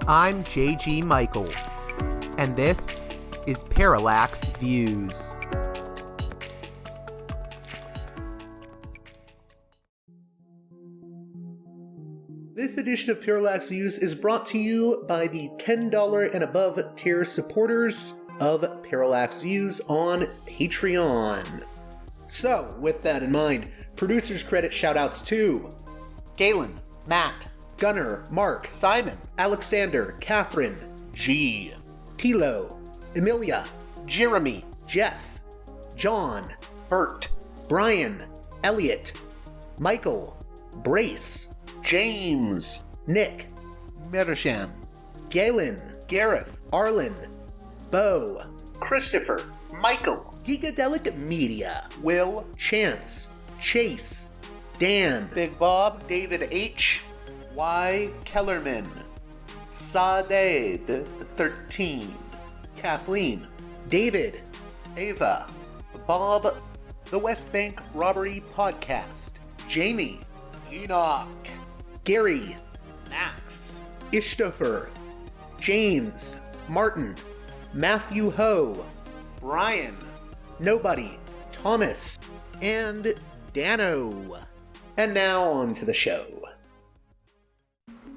I'm JG Michael, and this is Parallax Views. This edition of Parallax Views is brought to you by the $10 and above tier supporters of Parallax Views on Patreon. So, with that in mind, producers credit shoutouts to Galen, Matt, Gunnar, Mark, Simon, Alexander, Catherine, G, Tilo, Emilia, Jeremy, Jeff, John, Bert, Brian, Elliot, Michael, Brace, James, Nick, Mershan, Galen, Gareth, Arlen, Bo, Christopher, Michael, Gigadelic Media, Will, Chance, Chase, Dan, Big Bob, David H, Y. Kellerman, Sadeed 13, Kathleen, David, Ava, Bob, The West Bank Robbery Podcast, Jamie, Enoch, Gary, Max, Ishtofer, James, Martin, Matthew Ho, Brian, Nobody, Thomas, and Dano. And now on to the show.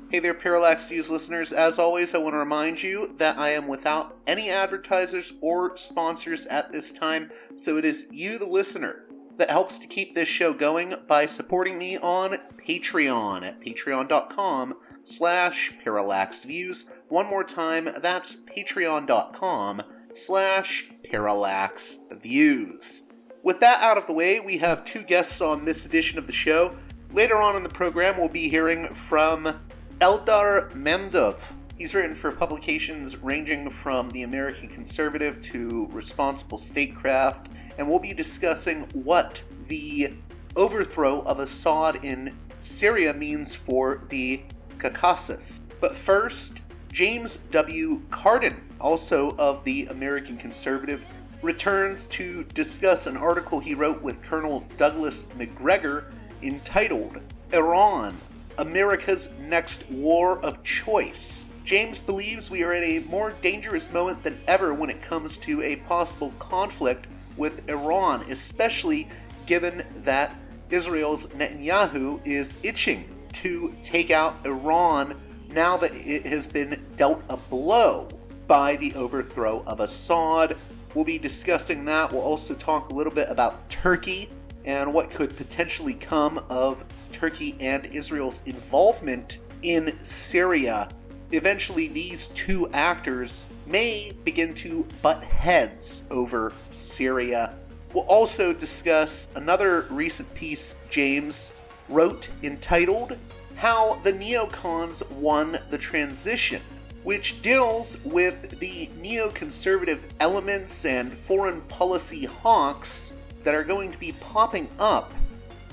Hey there, Parallax Views listeners. As always, I want to remind you that I am without any advertisers or sponsors at this time, so it is you, the listener, that helps to keep this show going by supporting me on Patreon at patreon.com/parallaxviews. One more time, that's patreon.com/parallaxviews. With that out of the way, we have two guests on this edition of the show. Later on in the program, we'll be hearing from Eldar Mamedov. He's written for publications ranging from The American Conservative to Responsible Statecraft, and we'll be discussing what the overthrow of Assad in Syria means for the Caucasus. But first, James W. Carden, also of The American Conservative, returns to discuss an article he wrote with Colonel Douglas Macgregor entitled Iran, America's Next War of Choice. James believes we are at a more dangerous moment than ever when it comes to a possible conflict with Iran, especially given that Israel's Netanyahu is itching to take out Iran now that it has been dealt a blow by the overthrow of Assad. We'll be discussing that. We'll also talk a little bit about Turkey and what could potentially come of Turkey and Israel's involvement in Syria. Eventually, these two actors may begin to butt heads over Syria. We'll also discuss another recent piece James wrote entitled How the Neocons Won the Transition, which deals with the neoconservative elements and foreign policy hawks that are going to be popping up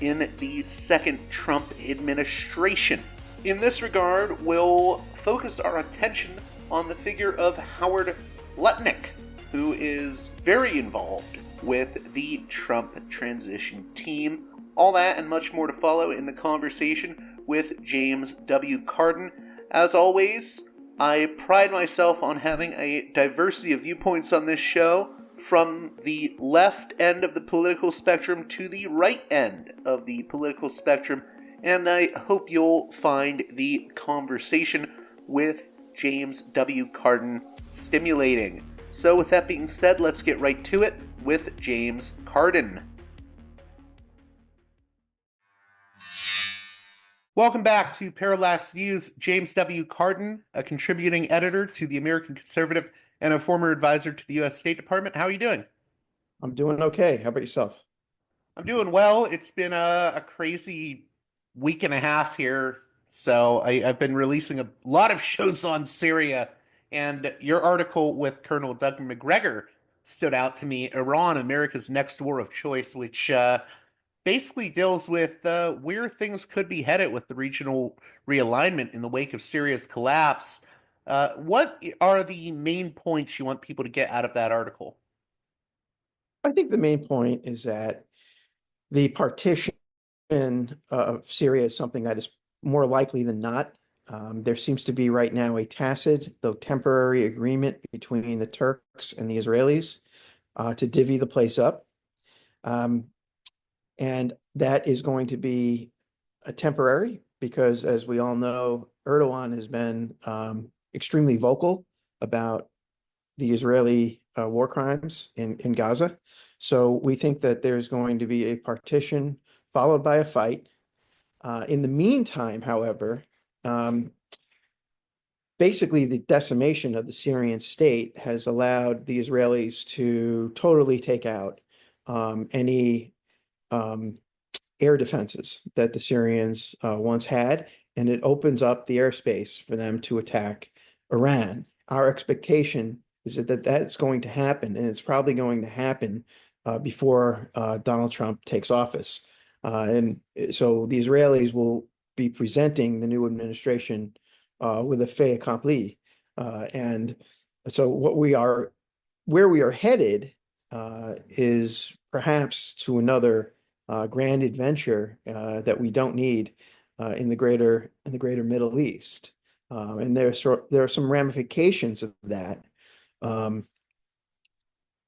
in the second Trump administration. In this regard, we'll focus our attention on the figure of Howard Lutnick, who is very involved with the Trump transition team. All that and much more to follow in the conversation with James W. Carden. As always, I pride myself on having a diversity of viewpoints on this show, from the left end of the political spectrum to the right end of the political spectrum, and I hope you'll find the conversation with James W. Carden stimulating. So with that being said, let's get right to it with James Carden. Welcome back to Parallax Views. James W. Carden, a contributing editor to The American Conservative and a former advisor to the U.S. State Department. How are you doing? I'm doing okay. How about yourself? I'm doing well. It's been a crazy week and a half here. So I've been releasing a lot of shows on Syria, and your article with Colonel Doug Macgregor stood out to me, Iran, America's Next War of Choice, which basically deals with where things could be headed with the regional realignment in the wake of Syria's collapse. What are the main points you want people to get out of that article? I think the main point is that the partition of Syria is something that is more likely than not There seems to be right now a tacit, though temporary, agreement between the Turks and the Israelis to divvy the place up. Um, and that is going to be a temporary because, as we all know, Erdogan has been extremely vocal about the Israeli war crimes in Gaza. So we think that there's going to be a partition followed by a fight. In the meantime, however, um, basically the decimation of the Syrian state has allowed the Israelis to totally take out any um, air defenses that the Syrians once had, and it opens up the airspace for them to attack Iran. Our expectation is that that's going to happen, and it's probably going to happen before Donald Trump takes office. And so the Israelis will be presenting the new administration with a fait accompli. And so where we are headed is perhaps to another grand adventure that we don't need in the greater Middle East. And there are some ramifications of that, um,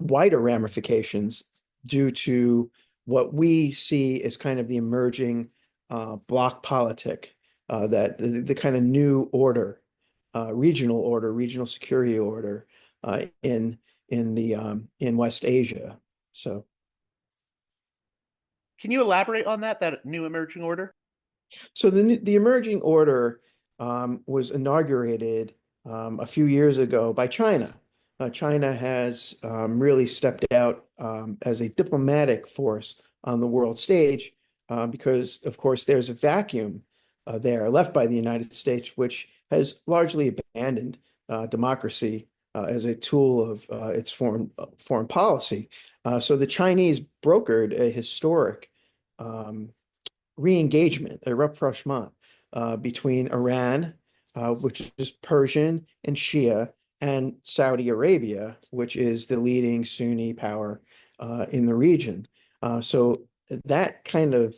wider ramifications due to what we see as kind of the emerging bloc politic, that the kind of new order, regional security order in West Asia. So. Can you elaborate on that new emerging order? So the emerging order was inaugurated a few years ago by China. China has really stepped out as a diplomatic force on the world stage because, of course, there's a vacuum there left by the United States, which has largely abandoned democracy as a tool of its foreign policy. So the Chinese brokered a historic re-engagement, a rapprochement between Iran, which is Persian and Shia, and Saudi Arabia, which is the leading Sunni power in the region. So that kind of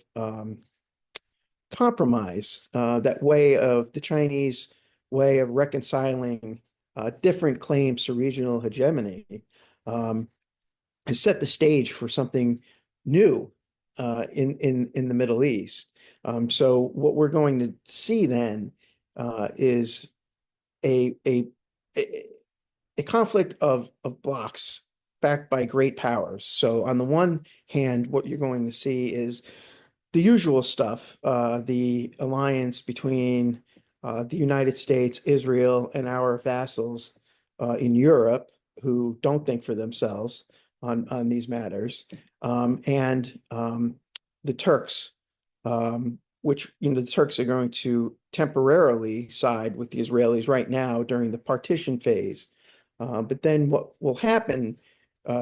compromise, that way of the Chinese way of reconciling different claims to regional hegemony, um, has set the stage for something new in the Middle East. So what we're going to see then is a a a conflict of blocks backed by great powers. So on the one hand, what you're going to see is the usual stuff, the alliance between the United States, Israel, and our vassals in Europe who don't think for themselves on these matters, and the Turks, which the Turks are going to temporarily side with the Israelis right now during the partition phase. But then what will happen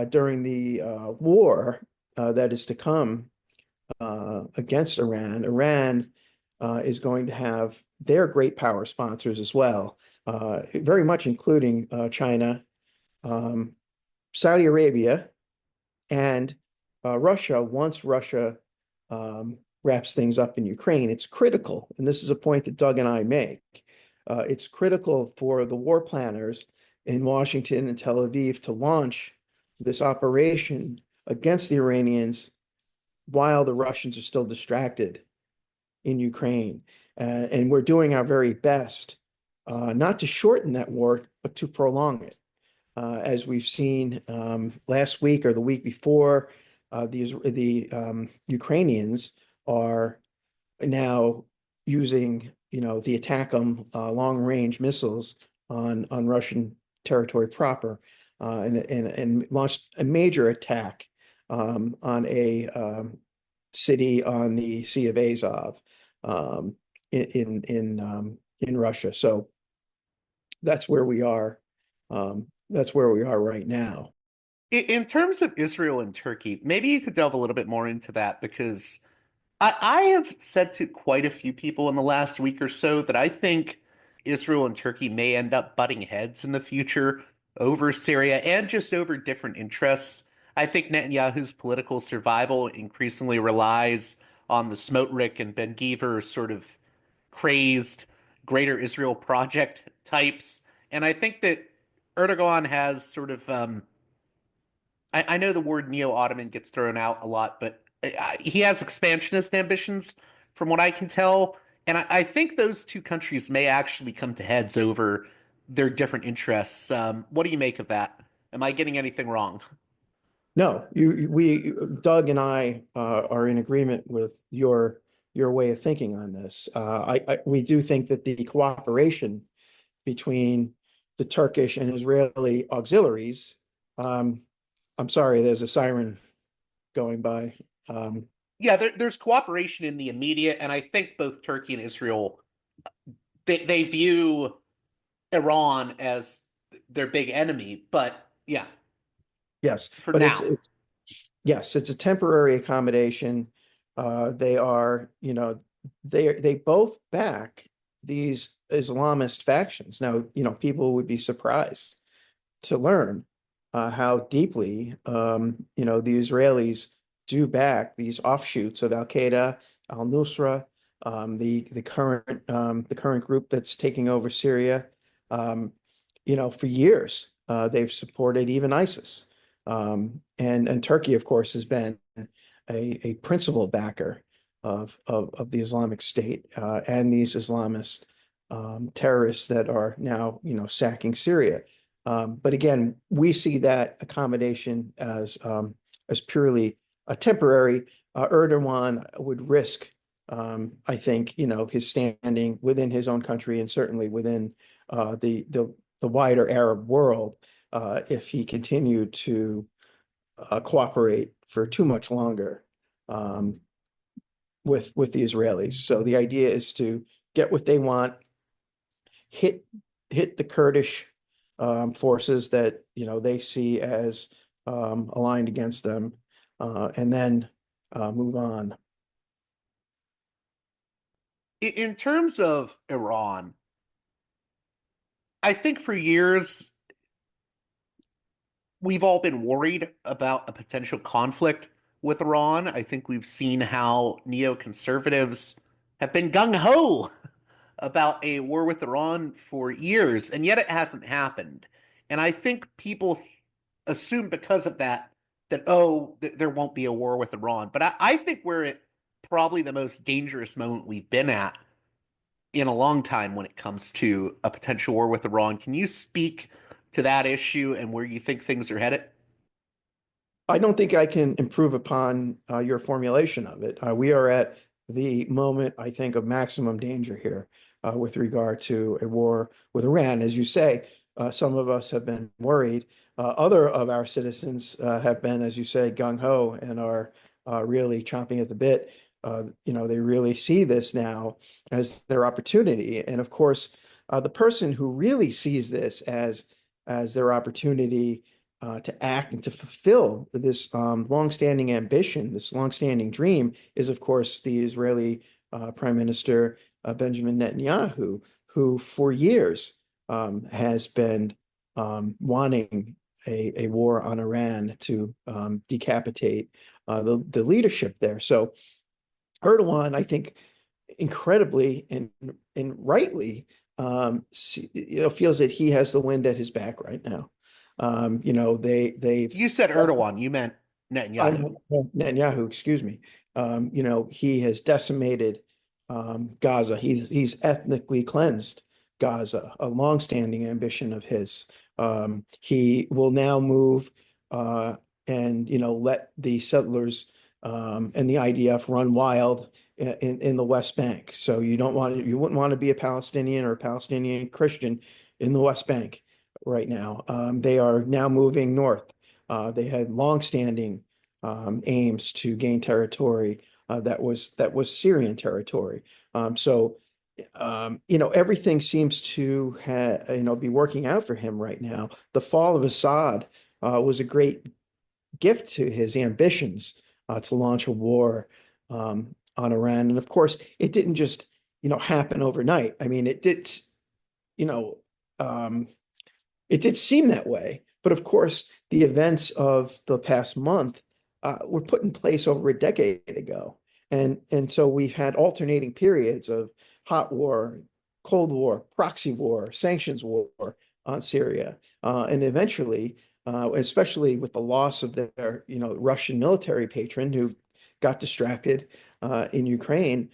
during the war that is to come against Iran. Iran is going to have their great power sponsors as well, very much including China, um, Saudi Arabia, and Russia. Once Russia wraps things up in Ukraine, it's critical, and this is a point that Doug and I make. It's critical for the war planners in Washington and Tel Aviv to launch this operation against the Iranians while the Russians are still distracted in Ukraine. And we're doing our very best not to shorten that war, but to prolong it. As we've seen last week or the week before, the Ukrainians are now using, the ATACMS long-range missiles on Russian territory proper, and launched a major attack on a city on the Sea of Azov in Russia. So that's where we are. That's where we are right now. In terms of Israel and Turkey, maybe you could delve a little bit more into that because I have said to quite a few people in the last week or so that I think Israel and Turkey may end up butting heads in the future over Syria and just over different interests. I think Netanyahu's political survival increasingly relies on the Smotrich and Ben Gvir sort of crazed Greater Israel Project types. And I think that Erdogan has sort of, I know the word neo-Ottoman gets thrown out a lot, but he has expansionist ambitions from what I can tell. And I think those two countries may actually come to heads over their different interests. What do you make of that? Am I getting anything wrong? No, Doug and I are in agreement with your way of thinking on this. We do think that the cooperation between the Turkish and Israeli auxiliaries. I'm sorry, there's a siren going by. Yeah, there's cooperation in the immediate, and I think both Turkey and Israel they view Iran as their big enemy. But yeah, Yes, for but now. yes, it's a temporary accommodation. They are, they both back these Islamist factions. Now, people would be surprised to learn how deeply, the Israelis do back these offshoots of Al-Qaeda, al-Nusra, the current group that's taking over Syria. Um, for years, they've supported even ISIS. And Turkey, of course, has been a principal backer of the Islamic State and these Islamist terrorists that are now, sacking Syria. But again, we see that accommodation as purely a temporary. Erdogan would risk, I think, his standing within his own country and certainly within the wider Arab world if he continued to cooperate for too much longer um, with the Israelis. So the idea is to get what they want, hit the Kurdish forces that they see as aligned against them, and then move on. In terms of Iran, I think for years we've all been worried about a potential conflict with Iran. I think we've seen how neoconservatives have been gung ho about a war with Iran for years, and yet it hasn't happened. And I think people assume because of that that, oh, there won't be a war with Iran. But I think we're at probably the most dangerous moment we've been at in a long time when it comes to a potential war with Iran. Can you speak to that issue and where you think things are headed? I don't think I can improve upon your formulation of it. We are at the moment, I think, of maximum danger here with regard to a war with Iran. As you say, some of us have been worried. Other of our citizens have been, as you say, gung-ho and are really chomping at the bit. They really see this now as their opportunity. And of course, the person who really sees this as their opportunity to act and to fulfill this longstanding ambition, this longstanding dream, is of course the Israeli Prime Minister Benjamin Netanyahu, who for years has been wanting a war on Iran to decapitate the leadership there. So Erdogan, I think, incredibly and rightly, feels that he has the wind at his back right now. They've You said Erdogan, you meant Netanyahu. Netanyahu, excuse me. He has decimated Gaza. He's ethnically cleansed Gaza, a longstanding ambition of his. He will now move and let the settlers and the IDF run wild in the West Bank. So you wouldn't want to be a Palestinian or a Palestinian Christian in the West Bank right now. They are now moving north. They had longstanding aims to gain territory that was Syrian territory. Everything seems to be working out for him right now. The fall of Assad was a great gift to his ambitions to launch a war on Iran. And of course, it didn't just, happen overnight. I mean, you know, um, it did seem that way. But of course, the events of the past month were put in place over a decade ago. And so we've had alternating periods of hot war, Cold War, proxy war, sanctions war on Syria. And eventually, especially with the loss of their, Russian military patron who got distracted in Ukraine,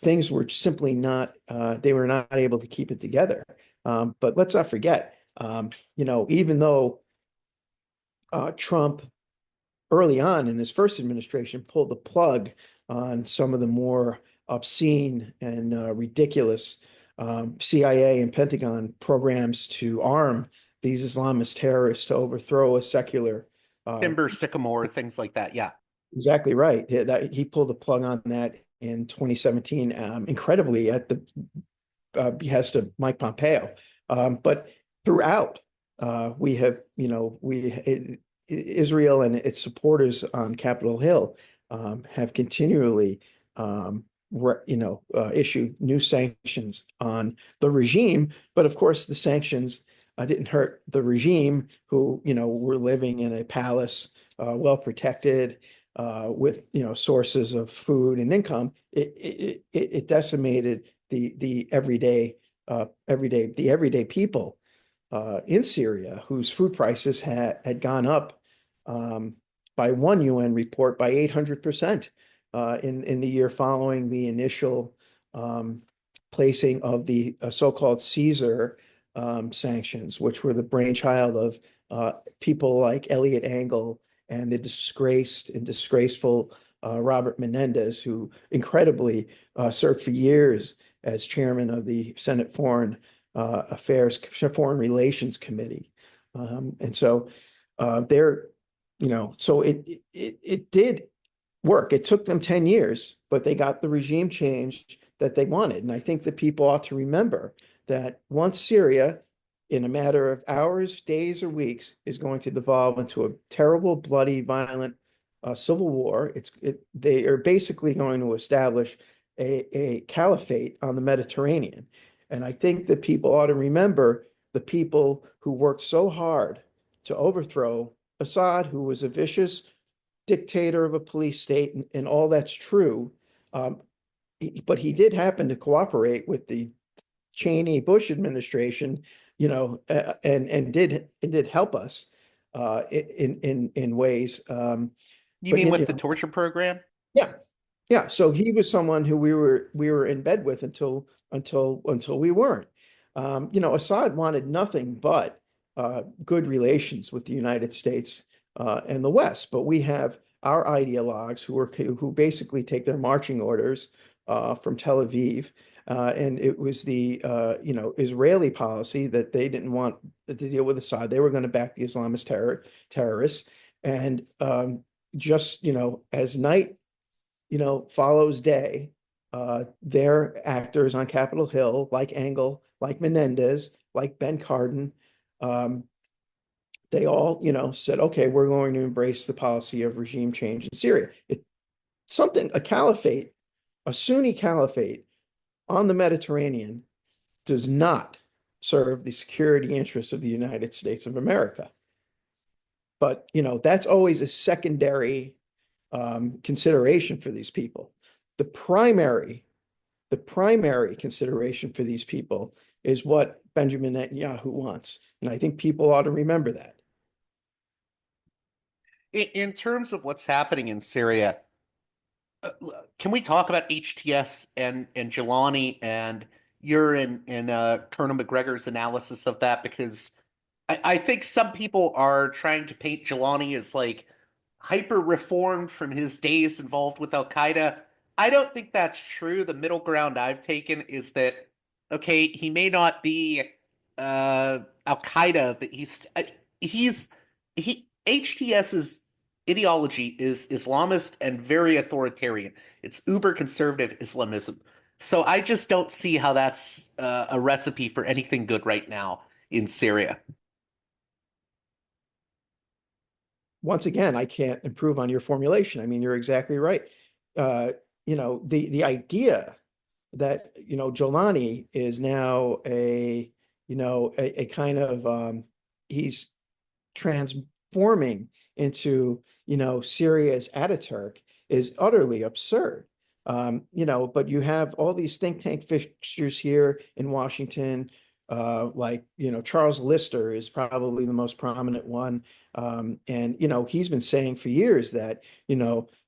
things were simply not, they were not able to keep it together. But let's not forget, even though Trump early on in his first administration pulled the plug on some of the more obscene and ridiculous CIA and Pentagon programs to arm these Islamist terrorists to overthrow a secular. Timber, sycamore, things like that. Yeah. Exactly right. He pulled the plug on that in 2017, incredibly at the behest of Mike Pompeo. But throughout, we have, Israel and its supporters on Capitol Hill have continually, issued new sanctions on the regime. But of course, the sanctions didn't hurt the regime, who, were living in a palace, well protected, with, sources of food and income. It decimated the everyday people in Syria, whose food prices had gone up, by one UN report by 800% in the year following the initial placing of the so-called Caesar sanctions, which were the brainchild of people like Elliot Engel and the disgraced and disgraceful Robert Menendez, who incredibly served for years as chairman of the Senate Foreign Relations Committee. And so so it did work. It took them 10 years, but they got the regime change that they wanted. And I think that people ought to remember that once Syria, in a matter of hours, days, or weeks, is going to devolve into a terrible, bloody, violent civil war, they are basically going to establish a caliphate on the Mediterranean. And I think that people ought to remember the people who worked so hard to overthrow Assad, who was a vicious dictator of a police state, and all that's true. But he did happen to cooperate with the Cheney Bush administration, and did help us in ways. You But mean with the torture program? yeah, yeah. So he was someone who we were in bed with until we weren't. Assad wanted nothing but good relations with the United States and the West, but we have our ideologues who basically take their marching orders from Tel Aviv. And it was the Israeli policy that they didn't want to deal with Assad. They were going to back the Islamist terrorists. And just as night follows day, their actors on Capitol Hill, like Engel, like Menendez, like Ben Carden, they all said, okay, we're going to embrace the policy of regime change in Syria. A caliphate, a Sunni caliphate on the Mediterranean, does not serve the security interests of the United States of America. But that's always a secondary consideration for these people. The primary consideration for these people is what Benjamin Netanyahu wants, and I think people ought to remember that. In terms of what's happening in Syria, can we talk about HTS and Jolani and your and Colonel McGregor's analysis of that? Because I think some people are trying to paint Jolani as like hyper reformed from his days involved with Al Qaeda. I don't think that's true. The middle ground I've taken is that, okay, he may not be Al Qaeda, but he HTS's ideology is Islamist and very authoritarian. It's uber conservative Islamism. So I just don't see how that's a recipe for anything good right now in Syria. Once again, I can't improve on your formulation. I mean, you're exactly right. The idea that Jolani is now a kind of he's transforming into Syria's Ataturk is utterly absurd. But you have all these think tank fixtures here in Washington, Charles Lister is probably the most prominent one. And he's been saying for years that,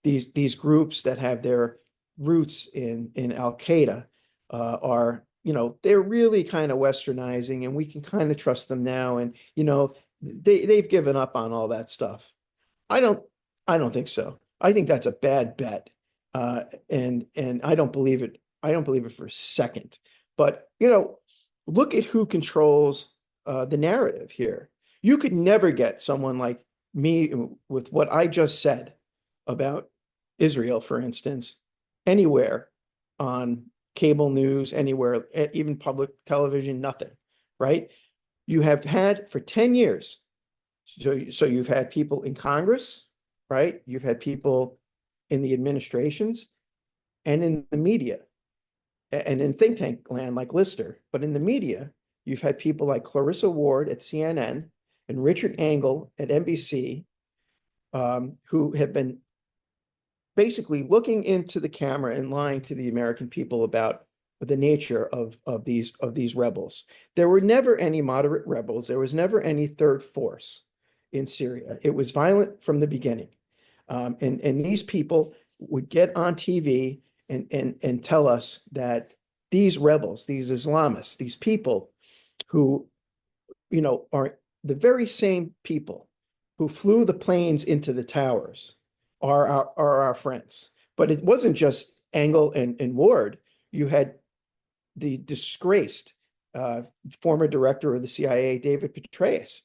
these groups that have their roots in Al-Qaeda they're really kind of westernizing, and we can kind of trust them now. And, they've given up on all that stuff. I don't I don't think so. I think that's a bad bet. And I don't believe it. I don't believe it for a second. But, look at who controls the narrative here. You could never get someone like me with what I just said about Israel, for instance, anywhere on cable news, anywhere, even public television, nothing, right? You have had for 10 years. So you've had people in Congress, right? You've had people in the administrations and in the media and in think tank land like Lister. But in the media, you've had people like Clarissa Ward at CNN and Richard Engel at NBC, who have been basically looking into the camera and lying to the American people about the nature of these rebels. There were never any moderate rebels. There was never any third force in Syria. It was violent from the beginning. And these people would get on TV and tell us that these rebels, these Islamists, these people who, are the very same people who flew the planes into the towers are our friends. But it wasn't just Engel and Ward. You had the disgraced former director of the CIA, David Petraeus,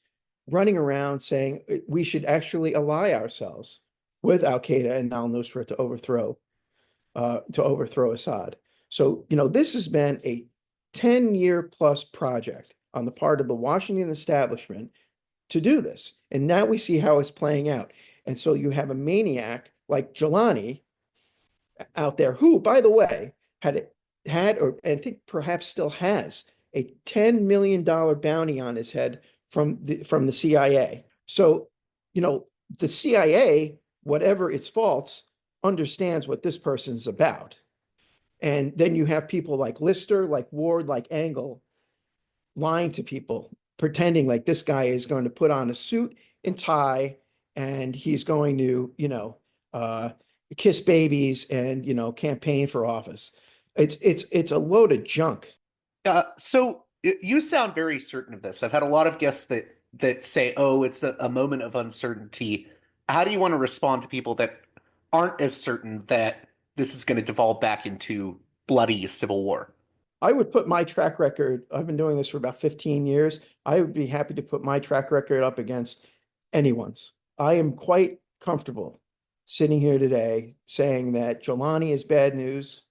running around saying we should actually ally ourselves with Al-Qaeda and al-Nusra to overthrow Assad. So, this has been a 10-year plus project on the part of the Washington establishment to do this. And now we see how it's playing out. And so you have a maniac like Jolani out there who, by the way, or I think perhaps still has a $10 million bounty on his head from the CIA. So, the CIA, whatever its faults, understands what this person's about. And then you have people like Lister, like Ward, like Engel lying to people, pretending like this guy is going to put on a suit and tie and he's going to, kiss babies and, campaign for office. It's a load of junk. So you sound very certain of this. I've had a lot of guests that say, "Oh, it's a moment of uncertainty." How do you want to respond to people that aren't as certain that this is going to devolve back into bloody civil war? I would put my track record, I've been doing this for about 15 years. I would be happy to put my track record up against anyone's. I am quite comfortable sitting here today saying that Jolani is bad news,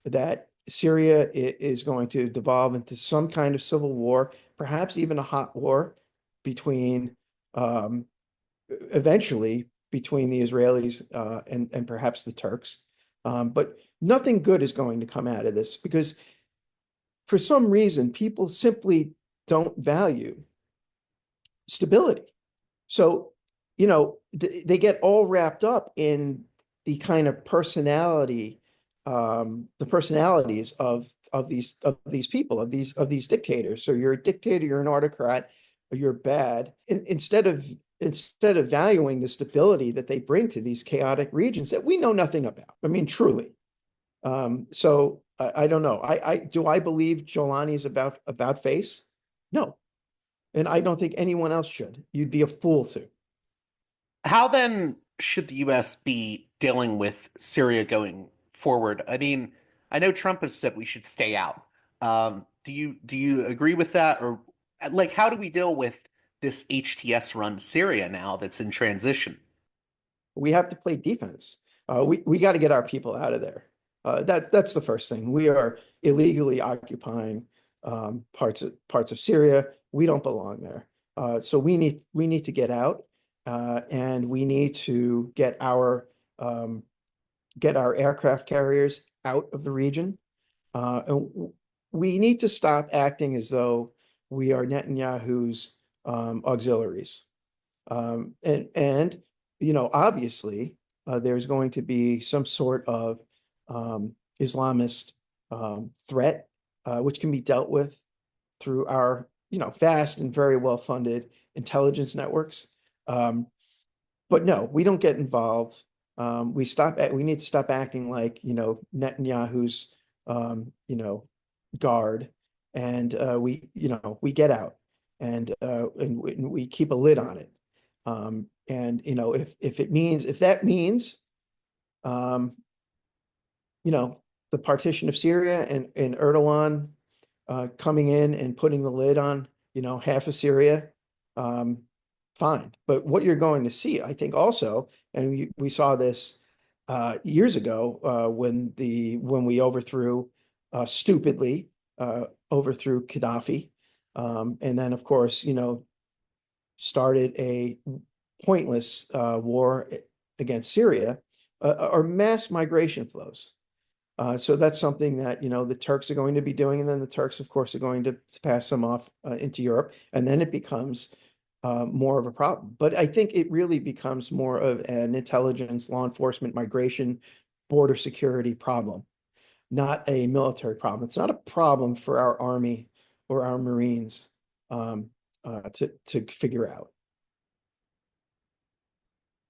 that Syria is going to devolve into some kind of civil war, perhaps even a hot war between, eventually between the Israelis and perhaps the Turks. But nothing good is going to come out of this because for some reason, people simply don't value stability. So, they get all wrapped up in the kind of personalities of these people, of these dictators. So you're a dictator, you're an autocrat, or you're bad. Instead of valuing the stability that they bring to these chaotic regions that we know nothing about. I mean, truly. So I don't know. Do I believe Jolani's about face? No. And I don't think anyone else should. You'd be a fool to. How then should the US be dealing with Syria going forward? I mean, I know Trump has said we should stay out. Do you agree with that? Or like how do we deal with this HTS run Syria now that's in transition? We have to play defense. We got to get our people out of there. That's the first thing. We are illegally occupying parts of Syria. We don't belong there. So we need to get out, and we need to get our aircraft carriers out of the region. And we need to stop acting as though we are Netanyahu's auxiliaries. And obviously, there's going to be some sort of Islamist threat, which can be dealt with through our, vast and very well-funded intelligence networks. But no, we don't get involved. We need to stop acting like, Netanyahu's, guard, and we get out, and we keep a lid on it. And if that means, um, the partition of Syria and Erdogan coming in and putting the lid on, half of Syria, um, fine. But what you're going to see, I think also, and we saw this years ago when we overthrew stupidly overthrew Gaddafi, and then of course, started a pointless war against Syria, are mass migration flows. So that's something that, the Turks are going to be doing, and then the Turks, of course, are going to pass them off into Europe, and then it becomes more of a problem. But I think it really becomes more of an intelligence, law enforcement, migration, border security problem, not a military problem. It's not a problem for our army or our Marines to figure out.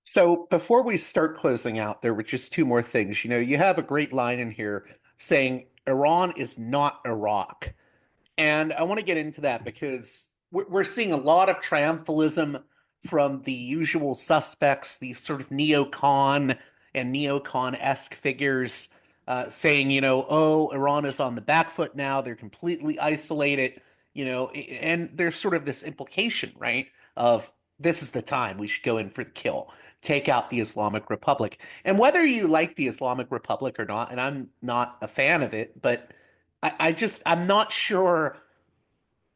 So before we start closing out, there were just two more things. You have a great line in here saying Iran is not Iraq. And I want to get into that because we're seeing a lot of triumphalism from the usual suspects, these sort of neocon and neocon-esque figures saying, oh, Iran is on the back foot now. They're completely isolated, and there's sort of this implication, right, of this is the time we should go in for the kill, take out the Islamic Republic. And whether you like the Islamic Republic or not, and I'm not a fan of it, but I'm not sure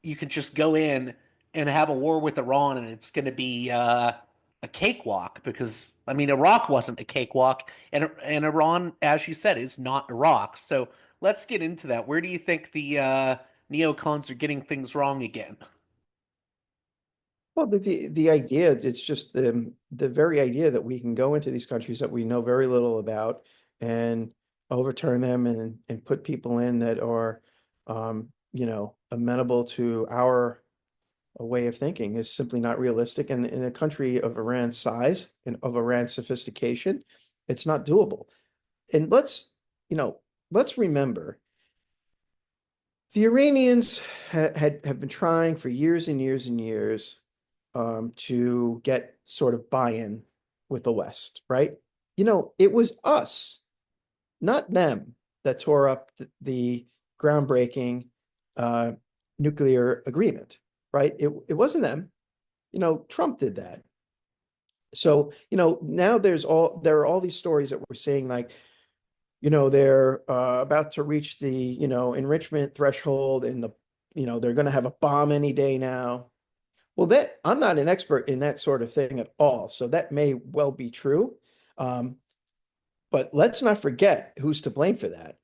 you could just go in and have a war with Iran and it's going to be a cakewalk because I mean Iraq wasn't a cakewalk and Iran, as you said, is not Iraq. So let's get into that. Where do you think the neocons are getting things wrong again? Well, the idea, it's just the very idea that we can go into these countries that we know very little about and overturn them and put people in that are, amenable to our way of thinking is simply not realistic. And in a country of Iran's size and of Iran's sophistication, it's not doable. And let's remember the Iranians have been trying for years and years and years to get sort of buy-in with the West, right? It was us, not them, that tore up the groundbreaking nuclear agreement, right? It wasn't them. Trump did that. So, now there are all these stories that we're seeing, like, they're about to reach the, enrichment threshold, and they're going to have a bomb any day now. Well, I'm not an expert in that sort of thing at all, so that may well be true. But let's not forget who's to blame for that.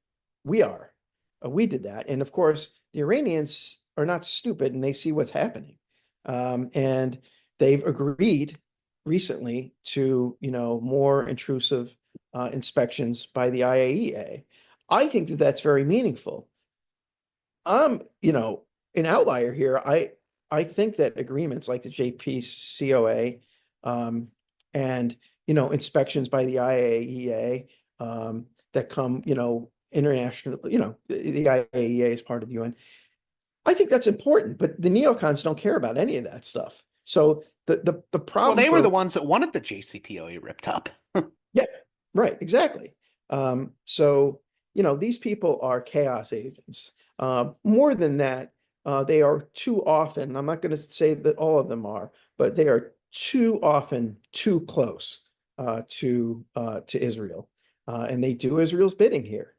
We are. We did that. And of course, the Iranians are not stupid and they see what's happening. And they've agreed recently to, more intrusive inspections by the IAEA. I think that that's very meaningful. I'm, an outlier here. I think that agreements like the JPCOA and inspections by the IAEA that come international, the IAEA is part of the UN. I think that's important, but the neocons don't care about any of that stuff. So the Well, problem they were the ones that wanted the JCPOA ripped up. yeah, right, exactly. So these people are chaos agents. More than that, they are too often, I'm not going to say that all of them are, but they are too often too close to Israel. And they do Israel's bidding here.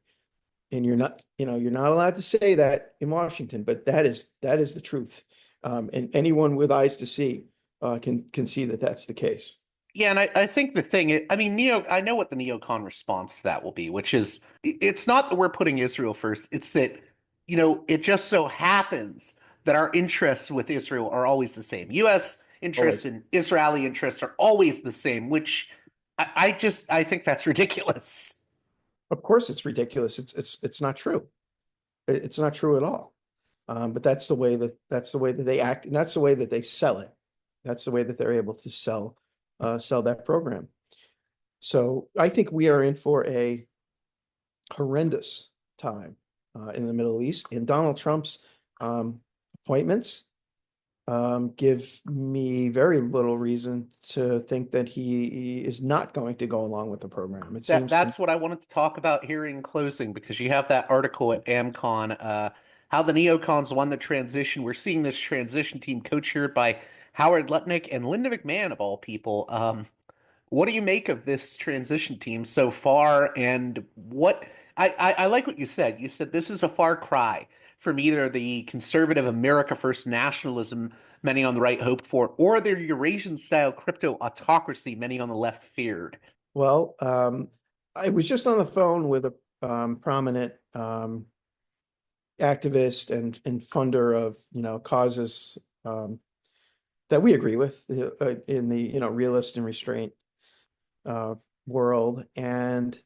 And you're not allowed to say that in Washington, but that is the truth. And anyone with eyes to see can see that that's the case. Yeah, and I think the thing is, I mean, I know what the neocon response to that will be, which is it's not that we're putting Israel first, it's that, it just so happens that our interests with Israel are always the same. US interests Always. and Israeli interests are always the same, which I think that's ridiculous. Of course, it's ridiculous. It's not true. It's not true at all. But that's the way that they act, and that's the way that they sell it. That's the way that they're able to sell that program. So I think we are in for a horrendous time in the Middle East. And Donald Trump's appointments give me very little reason to think that he is not going to go along with the program. It seems to. That's what I wanted to talk about here in closing, because you have that article at AmCon, how the Neocons won the transition. We're seeing this transition team co-chaired by Howard Lutnick and Linda McMahon, of all people. What do you make of this transition team so far? And I like what you said. You said this is a far cry from either the conservative America First nationalism many on the right hoped for, or the Eurasian style crypto autocracy many on the left feared. Well, I was just on the phone with a prominent activist and funder of causes that we agree with in the realist and restraint world, and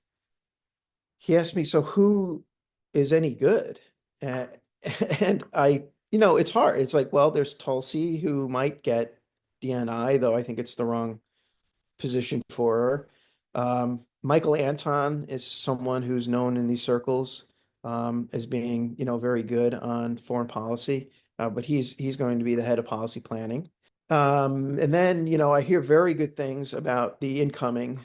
he asked me, so who is any good? Uh, and it's hard. It's like, well, there's Tulsi who might get DNI, though I think it's the wrong position for her. Michael Anton is someone who's known in these circles as being, very good on foreign policy, but he's going to be the head of policy planning. And then, I hear very good things about the incoming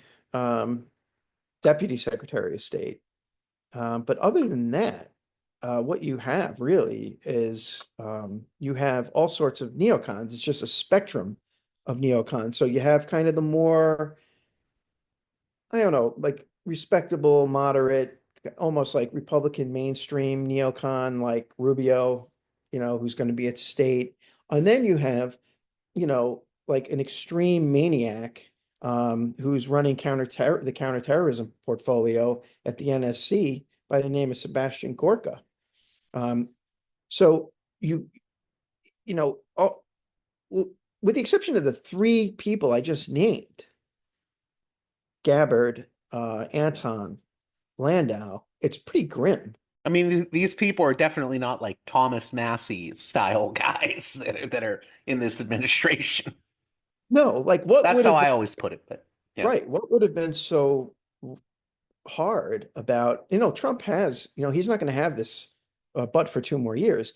Deputy Secretary of State. But other than that, what you have really is you have all sorts of neocons. It's just a spectrum of neocons. So you have kind of the more, I don't know, like respectable, moderate, almost like Republican mainstream neocon, like Rubio, who's going to be at state. And then you have, like an extreme maniac who's running the counterterrorism portfolio at the NSC by the name of Sebastian Gorka. So with the exception of the three people I just named, Gabbard, Anton, Landau, it's pretty grim. I mean, these people are definitely not like Thomas Massey style guys that are in this administration. No, like what That's would how have I been, always put it, but yeah. right? What would have been so hard about, Trump has, he's not going to have this but for 2 more years.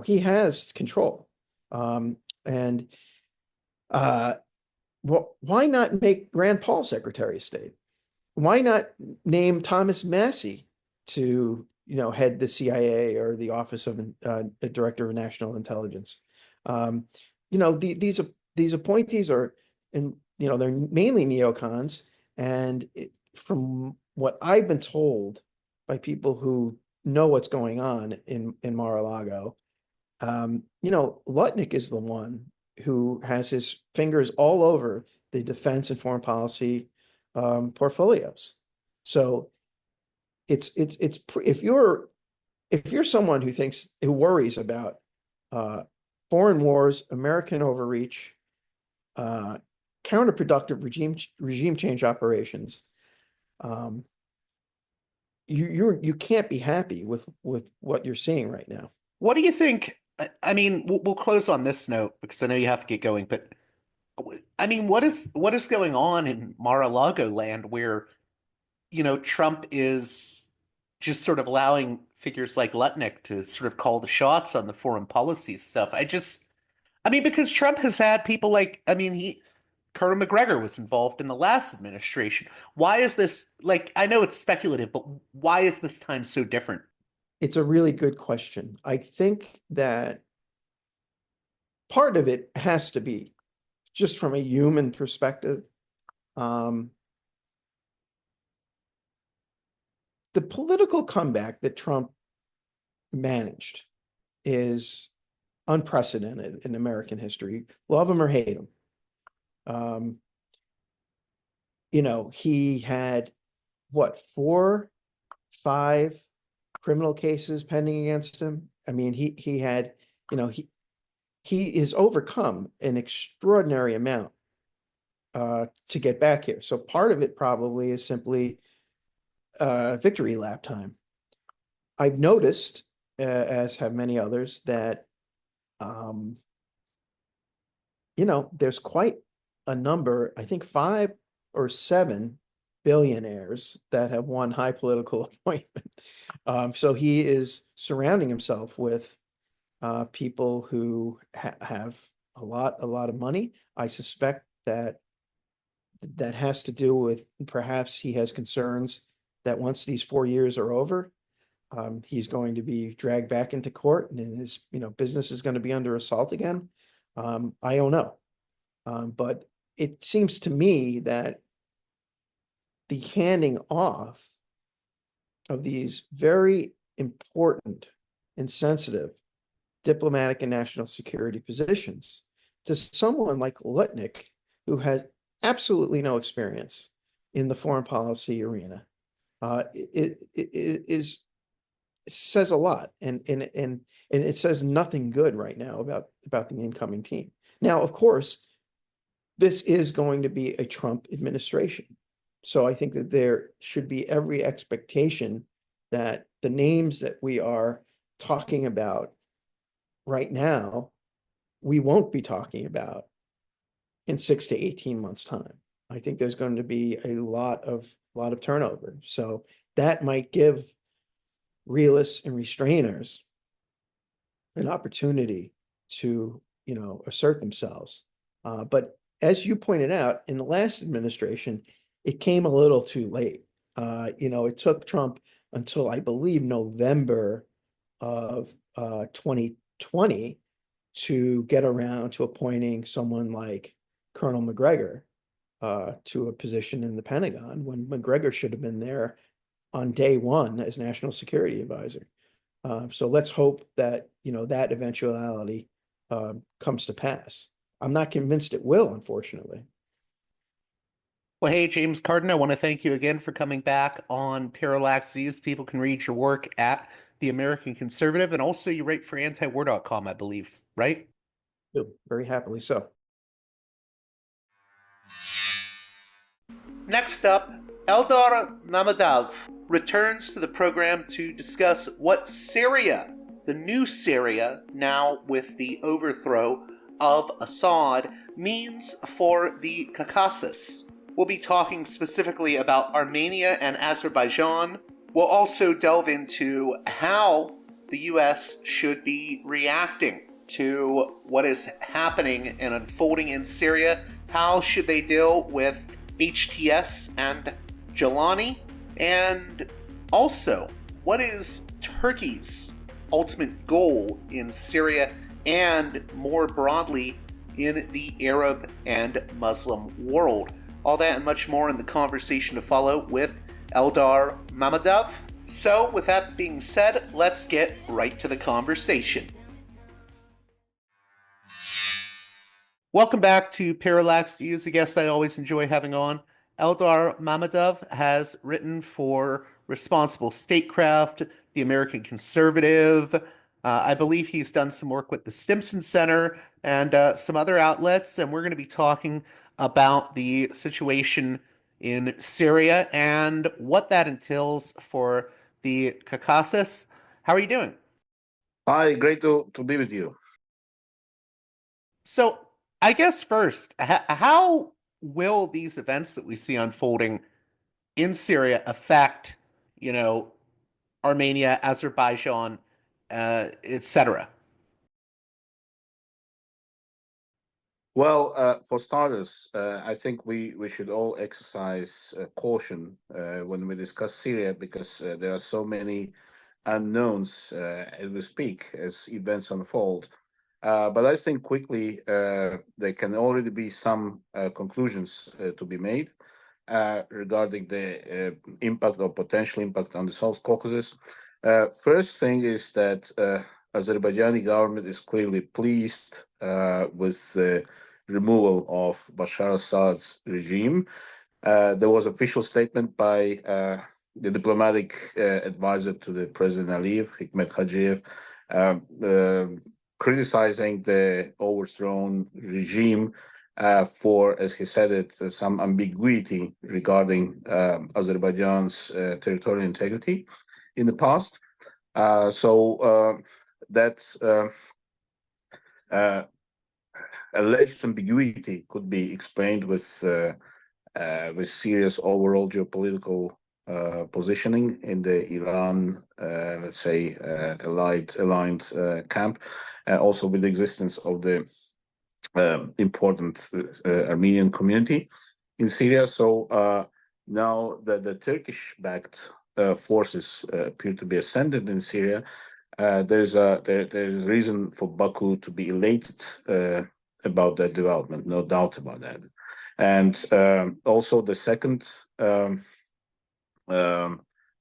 He has control. And well, why not make Rand Paul Secretary of State? Why not name Thomas Massey to, head the CIA or the Office of Director of National Intelligence? These appointees are, and they're mainly neocons. And from what I've been told by people who know what's going on in Mar-a-Lago, Lutnick is the one who has his fingers all over the defense and foreign policy portfolios. So if you're someone who worries about foreign wars, American overreach, counterproductive regime change operations, you can't be happy with what you're seeing right now. What do you think? I mean, we'll close on this note because I know you have to get going, but I mean, what is going on in Mar-a-Lago land where, Trump is just sort of allowing figures like Lutnick to sort of call the shots on the foreign policy stuff? I mean, because Trump has had people like, I mean, Conor McGregor was involved in the last administration. Why is this, like, I know it's speculative, but why is this time so different? It's a really good question. I think that part of it has to be just from a human perspective. The political comeback that Trump managed is unprecedented in American history. Love him or hate him. He had what, 4, 5 criminal cases pending against him. I mean, he had, he has overcome an extraordinary amount to get back here. So part of it probably is simply victory lap time. I've noticed, as have many others, that there's quite a number, I think 5 or 7 billionaires that have won high political appointment. So he is surrounding himself with people who have a lot of money. I suspect that has to do with perhaps he has concerns that once these 4 years are over, he's going to be dragged back into court and his business is going to be under assault again. I don't know. But it seems to me that the handing off of these very important and sensitive diplomatic and national security positions to someone like Lutnick, who has absolutely no experience in the foreign policy arena, it says a lot, and it says nothing good right now about the incoming team. Now, of course, this is going to be a Trump administration. So I think that there should be every expectation that the names that we are talking about right now, we won't be talking about in 6 to 18 months' time. I think there's going to be a lot of turnover. So that might give realists and restrainers an opportunity to, assert themselves. But as you pointed out, in the last administration, it came a little too late. It took Trump until, I believe, November of 2020 to get around to appointing someone like Colonel McGregor to a position in the Pentagon, when McGregor should have been there on day one as national security advisor. So let's hope that that eventuality comes to pass. I'm not convinced it will, unfortunately. Well, hey, James Carden, I want to thank you again for coming back on Parallax Views. People can read your work at The American Conservative, and also you write for antiwar.com, I believe, right? Very happily so. Next up, Eldar Mamedov returns to the program to discuss what Syria, the new Syria, now with the overthrow of Assad, means for the Caucasus. We'll be talking specifically about Armenia and Azerbaijan. We'll also delve into how the US should be reacting to what is happening and unfolding in Syria. How should they deal with HTS and Jolani? And also, what is Turkey's ultimate goal in Syria and more broadly in the Arab and Muslim world? All that and much more in the conversation to follow with Eldar Mamedov. So, with that being said, let's get right to the conversation. Welcome back to Parallax Views, a guest I always enjoy having on. Eldar Mamedov has written for Responsible Statecraft, The American Conservative. I believe he's done some work with the Stimson Center and some other outlets, and we're going to be talking about the situation in Syria and what that entails for the Caucasus. How are you doing? Hi, great to be with you. So, I guess first, how will these events that we see unfolding in Syria affect, Armenia, Azerbaijan, etc.? Well, for starters, I think we should all exercise caution when we discuss Syria, because there are so many unknowns as we speak, as events unfold. But I think quickly there can already be some conclusions to be made regarding the impact or potential impact on the South Caucasus. First thing is that Azerbaijani government is clearly pleased with the removal of Bashar Assad's regime. There was official statement by the diplomatic advisor to the President Aliyev, Hikmet Hajiyev, criticizing the overthrown regime for, as he said it, some ambiguity regarding Azerbaijan's territorial integrity in the past. That alleged ambiguity could be explained with Syria's overall geopolitical positioning in the Iran, let's say, aligned camp, also with the existence of the important Armenian community in Syria. So now that the Turkish-backed forces appear to be ascended in Syria, there's reason for Baku to be elated about that development, no doubt about that. And also the second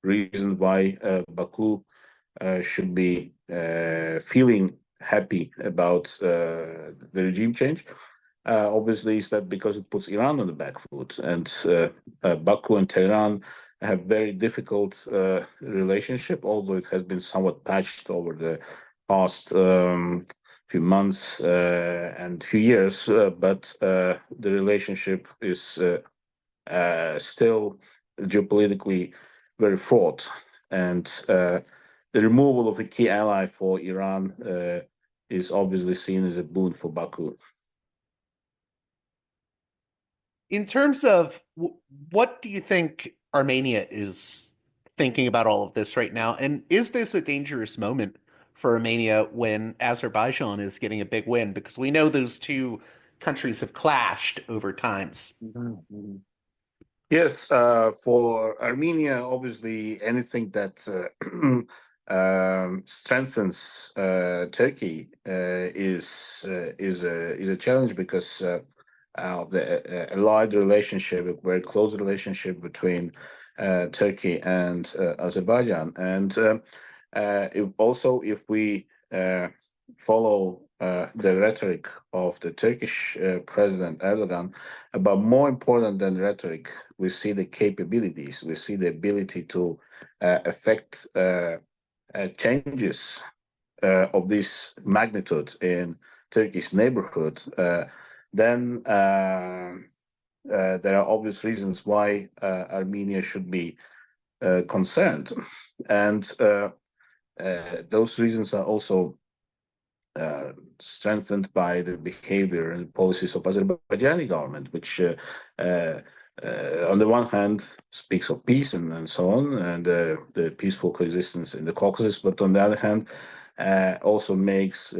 reason why Baku should be feeling happy about the regime change, obviously, is that because it puts Iran on the back foot, and Baku and Tehran have very difficult relationship, although it has been somewhat patched over the past few months and few years, but the relationship is still geopolitically very fraught, and the removal of a key ally for Iran is obviously seen as a boon for Baku. In terms of what do you think Armenia is thinking about all of this right now? And is this a dangerous moment for Armenia when Azerbaijan is getting a big win? Because we know those two countries have clashed over times. Mm-hmm. Yes, for Armenia, obviously, anything that strengthens Turkey is a challenge, because the allied relationship, a very close relationship between Turkey and Azerbaijan, and if we follow the rhetoric of the Turkish President Erdogan, but more important than rhetoric, we see the capabilities, we see the ability to affect changes of this magnitude in Turkish neighborhood. Then there are obvious reasons why Armenia should be concerned, and those reasons are also strengthened by the behavior and policies of Azerbaijani government, which on the one hand speaks of peace and so on, and the peaceful coexistence in the Caucasus, but on the other hand also makes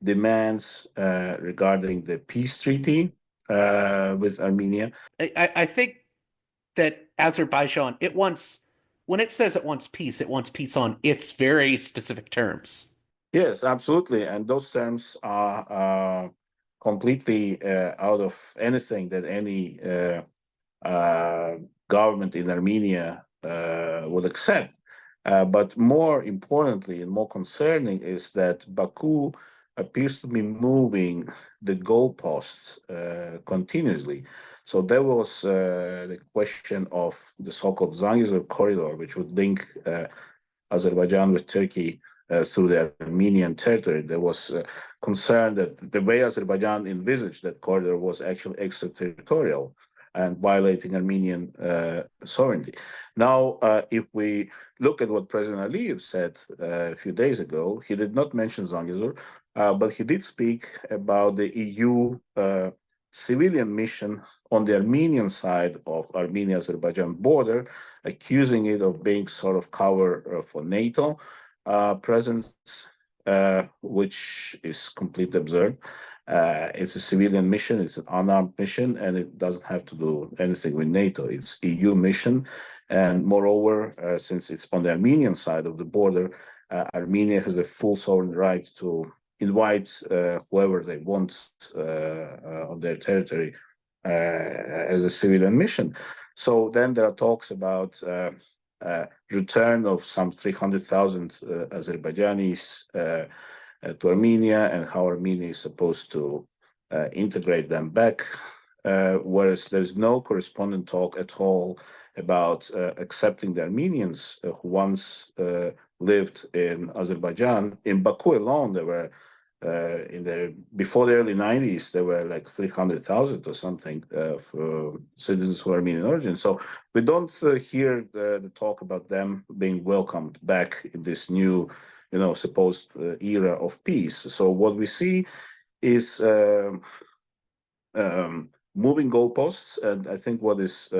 demands regarding the peace treaty with Armenia. I think that Azerbaijan, when it says it wants peace on its very specific terms. Yes, absolutely. And those terms are completely out of anything that any government in Armenia would accept. But more importantly and more concerning is that Baku appears to be moving the goalposts continuously. So there was the question of the so-called Zangezur corridor, which would link Azerbaijan with Turkey through the Armenian territory. There was concern that the way Azerbaijan envisaged that corridor was actually extraterritorial and violating Armenian sovereignty. Now, if we look at what President Aliyev said a few days ago, he did not mention Zangezur, but he did speak about the EU civilian mission on the Armenian side of Armenia-Azerbaijan border, accusing it of being sort of cover for NATO presence, which is completely absurd. It's a civilian mission, it's an unarmed mission, and it doesn't have to do anything with NATO. It's EU mission, and moreover, since it's on the Armenian side of the border, Armenia has a full sovereign right to invite whoever they want on their territory as a civilian mission. So then there are talks about return of some 300,000 Azerbaijanis to Armenia, and how Armenia is supposed to integrate them back, whereas there's no corresponding talk at all about accepting the Armenians who once lived in Azerbaijan. In Baku alone, there were before the early 90s, there were like 300,000 or something for citizens of Armenian origin. So we don't hear the talk about them being welcomed back in this new, supposed era of peace. So what we see is moving goalposts, and I think what is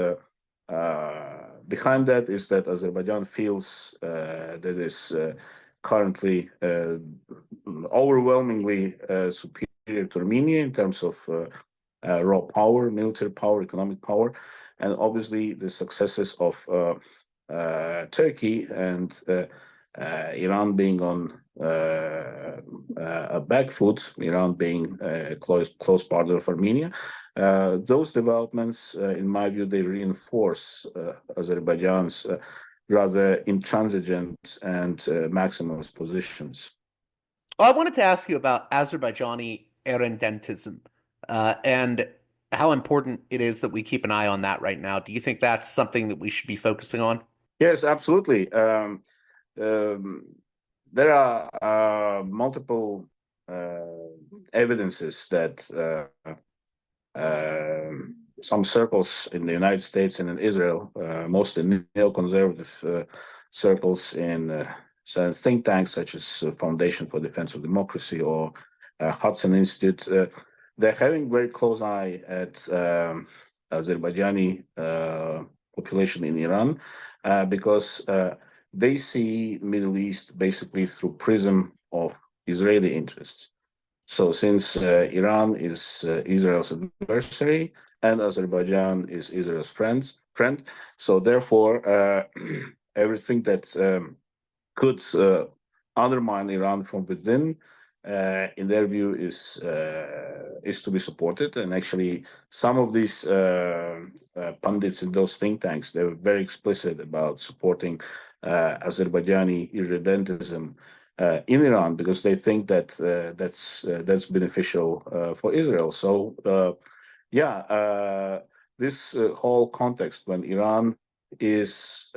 behind that is that Azerbaijan feels that is currently overwhelmingly superior to Armenia in terms of raw power, military power, economic power, and obviously the successes of Turkey and Iran being on a back foot, Iran being a close partner of Armenia. Those developments, in my view, they reinforce Azerbaijan's rather intransigent and maximalist positions. Well, I wanted to ask you about Azerbaijani irredentism and how important it is that we keep an eye on that right now. Do you think that's something that we should be focusing on? Yes, absolutely. There are multiple evidences that some circles in the United States and in Israel, mostly neoconservative circles in think tanks such as Foundation for Defense of Democracy or Hudson Institute, they're having very close eye at Azerbaijani population in Iran because they see Middle East basically through prism of Israeli interests. So since Iran is Israel's adversary and Azerbaijan is Israel's friend, so therefore everything that could undermine Iran from within, in their view, is to be supported. And actually, some of these pundits in those think tanks, they were very explicit about supporting Azerbaijani irredentism in Iran because they think that that's beneficial for Israel. So this whole context when Iran is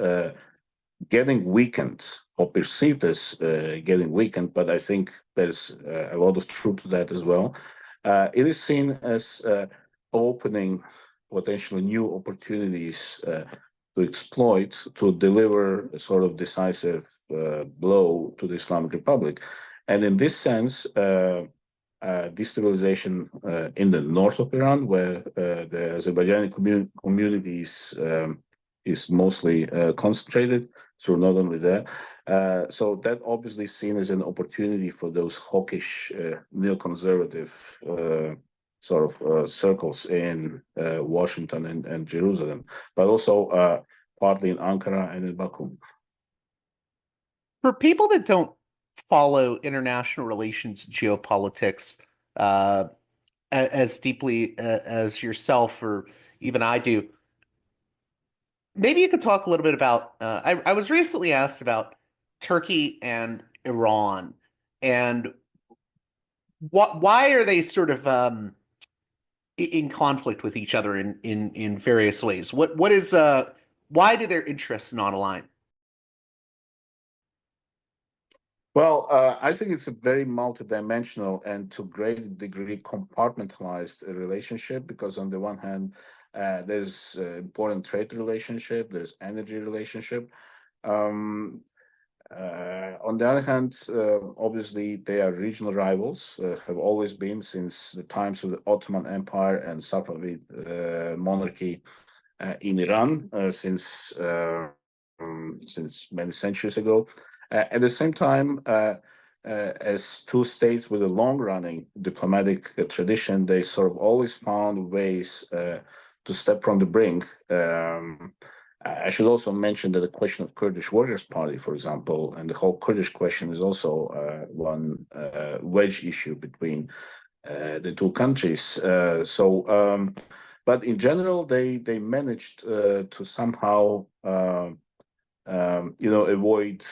getting weakened or perceived as getting weakened, but I think there's a lot of truth to that as well. It is seen as opening potentially new opportunities to exploit, to deliver a sort of decisive blow to the Islamic Republic. And in this sense, destabilization in the north of Iran, where the Azerbaijani community is mostly concentrated, so not only that. So that obviously seen as an opportunity for those hawkish neoconservative sort of circles in Washington and Jerusalem, but also partly in Ankara and in Baku. For people that don't follow international relations geopolitics as deeply as yourself or even I do, maybe you could talk a little bit about. I was recently asked about Turkey and Iran and why are they sort of in conflict with each other in various ways? What is why do their interests not align? Well, I think it's a very multidimensional and to great degree compartmentalized relationship because on the one hand, there's important trade relationship, there's energy relationship. On the other hand, obviously they are regional rivals, have always been since the times of the Ottoman Empire and Safavid monarchy in Iran since many centuries ago. At the same time, as two states with a long-running diplomatic tradition, they sort of always found ways to step from the brink. I should also mention that the question of Kurdish Warriors Party, for example, and the whole Kurdish question is also one wedge issue between the two countries. But in general, they managed to somehow avoid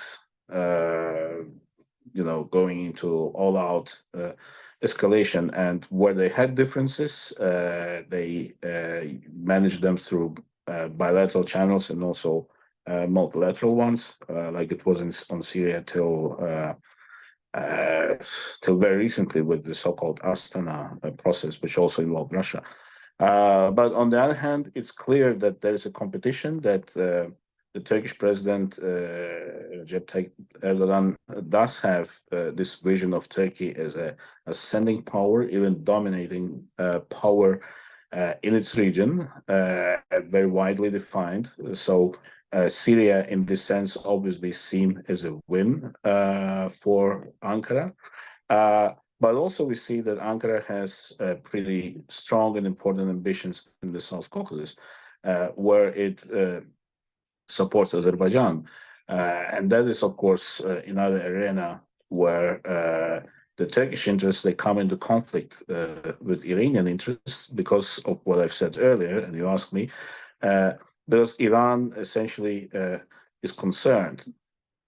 going into all-out escalation. And where they had differences, they managed them through bilateral channels and also multilateral ones, like it was on Syria till uh, till very recently with the so-called Astana process, which also involved Russia. But on the other hand, it's clear that there is a competition that the Turkish president Recep Tayyip Erdogan does have this vision of Turkey as a ascending power, even dominating power in its region, very widely defined. So Syria, in this sense, obviously seen as a win for Ankara. But also we see that Ankara has pretty strong and important ambitions in the South Caucasus, where it supports Azerbaijan. And that is, of course, another arena where the Turkish interests, they come into conflict with Iranian interests because of what I've said earlier, and you asked me, because Iran essentially is concerned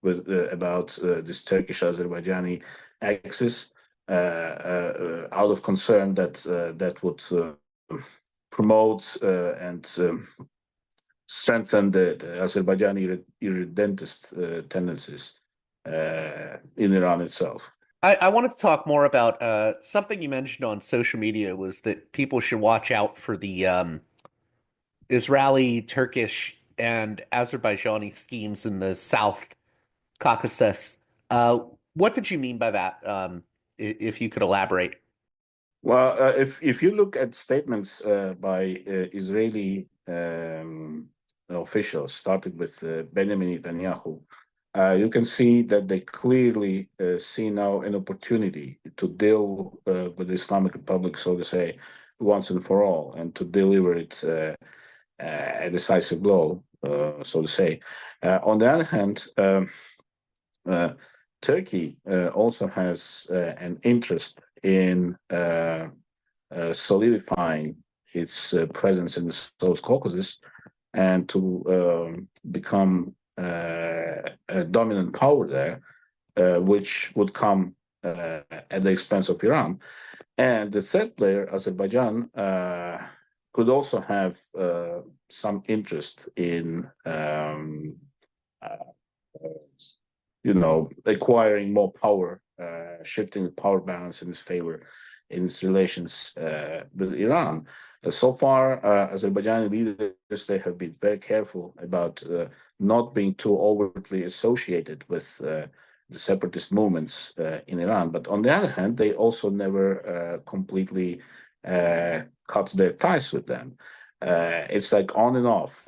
with about this Turkish-Azerbaijani axis, out of concern that that would promote and strengthen the Azerbaijani irredentist tendencies in Iran itself. I wanted to talk more about something you mentioned on social media was that people should watch out for the Israeli, Turkish, and Azerbaijani schemes in the South Caucasus. What did you mean by that? If you could elaborate. Well, if you look at statements by Israeli officials, starting with Benjamin Netanyahu, you can see that they clearly see now an opportunity to deal with the Islamic Republic, so to say, once and for all, and to deliver it a decisive blow, so to say. On the other hand, Turkey also has an interest in solidifying its presence in the South Caucasus and to become a dominant power there, which would come at the expense of Iran. And the third player, Azerbaijan, could also have some interest in acquiring more power, shifting the power balance in its favor in its relations with Iran. So far, Azerbaijani leaders, they have been very careful about not being too overtly associated with the separatist movements in Iran. But on the other hand, they also never completely cut their ties with them. It's like on and off.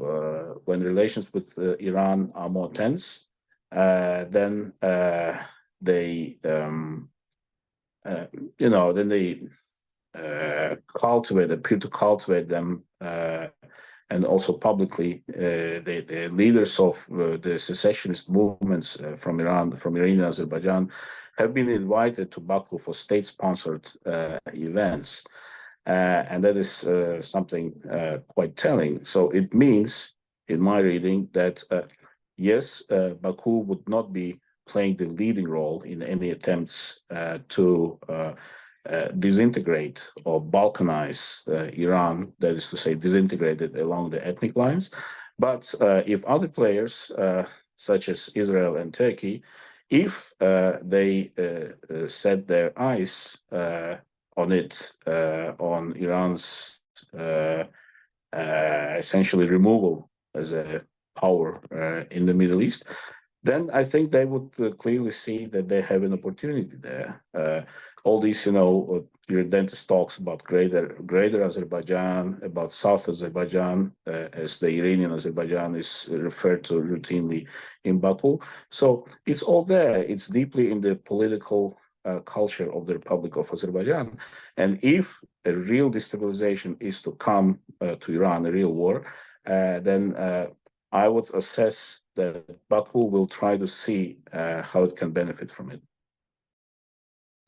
When relations with Iran are more tense, then they appear to cultivate them, and also publicly, the leaders of the secessionist movements from Iran, from Iranian Azerbaijan, have been invited to Baku for state-sponsored events, and that is something quite telling. So it means, in my reading, that yes, Baku would not be playing the leading role in any attempts to disintegrate or balkanize Iran, that is to say, disintegrate it along the ethnic lines. But if other players, such as Israel and Turkey, if they set their eyes on it, on Iran's essentially removal as a power in the Middle East, then I think they would clearly see that they have an opportunity there. All these, irredentist talks about greater Azerbaijan, about South Azerbaijan, as the Iranian Azerbaijan is referred to routinely in Baku. So it's all there. It's deeply in the political culture of the Republic of Azerbaijan. And if a real destabilization is to come to Iran, a real war, then I would assess that Baku will try to see how it can benefit from it.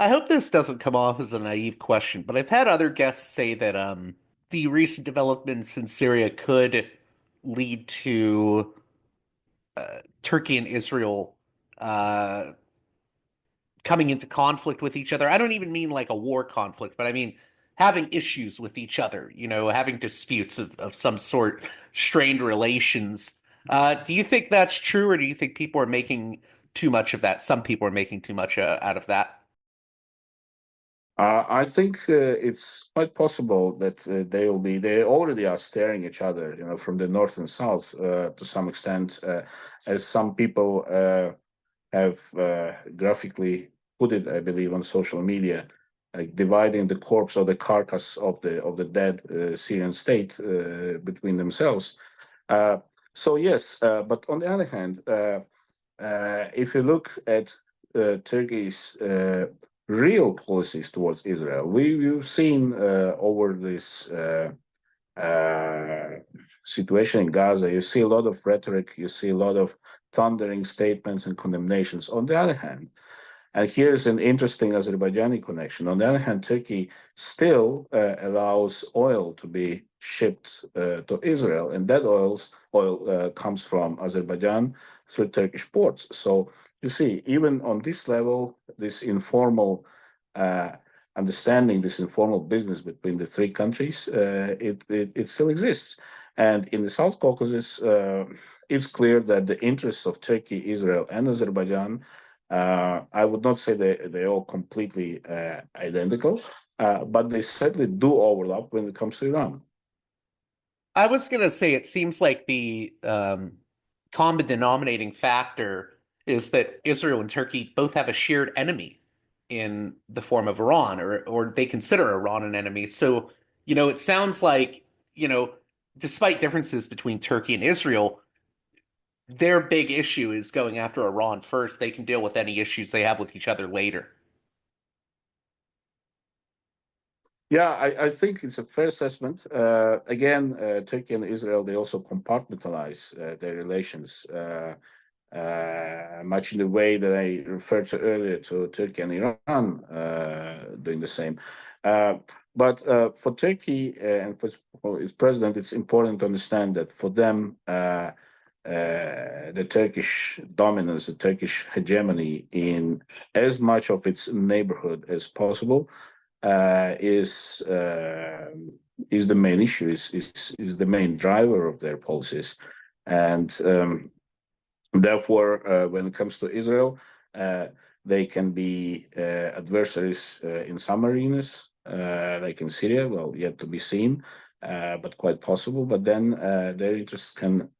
I hope this doesn't come off as a naive question, but I've had other guests say that the recent developments in Syria could lead to Turkey and Israel coming into conflict with each other. I don't even mean like a war conflict, but I mean having issues with each other, having disputes of some sort, strained relations. Do you think that's true, or do you think people are making too much of that. Some people are making too much out of that. I think it's quite possible that they already are staring each other, from the north and south to some extent, as some people have graphically put it, I believe, on social media, like dividing the corpse or the carcass of the dead Syrian state between themselves. So yes, but on the other hand, if you look at Turkey's real policies towards Israel, we've seen over this situation in Gaza, you see a lot of rhetoric, you see a lot of thundering statements and condemnations. On the other hand, and here's an interesting Azerbaijani connection. On the other hand, Turkey still allows oil to be shipped to Israel, and that oil comes from Azerbaijan through Turkish ports. So you see, even on this level, this informal understanding, this informal business between the three countries, it still exists. And in the South Caucasus, it's clear that the interests of Turkey, Israel, and Azerbaijan, I would not say they're all completely identical, but they certainly do overlap when it comes to Iran. I was going to say it seems like the common denominating factor is that Israel and Turkey both have a shared enemy in the form of Iran, or they consider Iran an enemy. So, it sounds like, despite differences between Turkey and Israel, their big issue is going after Iran first. They can deal with any issues they have with each other later. Yeah, I think it's a fair assessment. Again, Turkey and Israel, they also compartmentalize their relations, much in the way that I referred to earlier to Turkey and Iran doing the same. But for Turkey and for its president, it's important to understand that for them, the Turkish dominance, the Turkish hegemony in as much of its neighborhood as possible is the main issue, is the main driver of their policies, and therefore, when it comes to Israel, they can be adversaries in some arenas, like in Syria. Well, yet to be seen, but quite possible. But then their interests can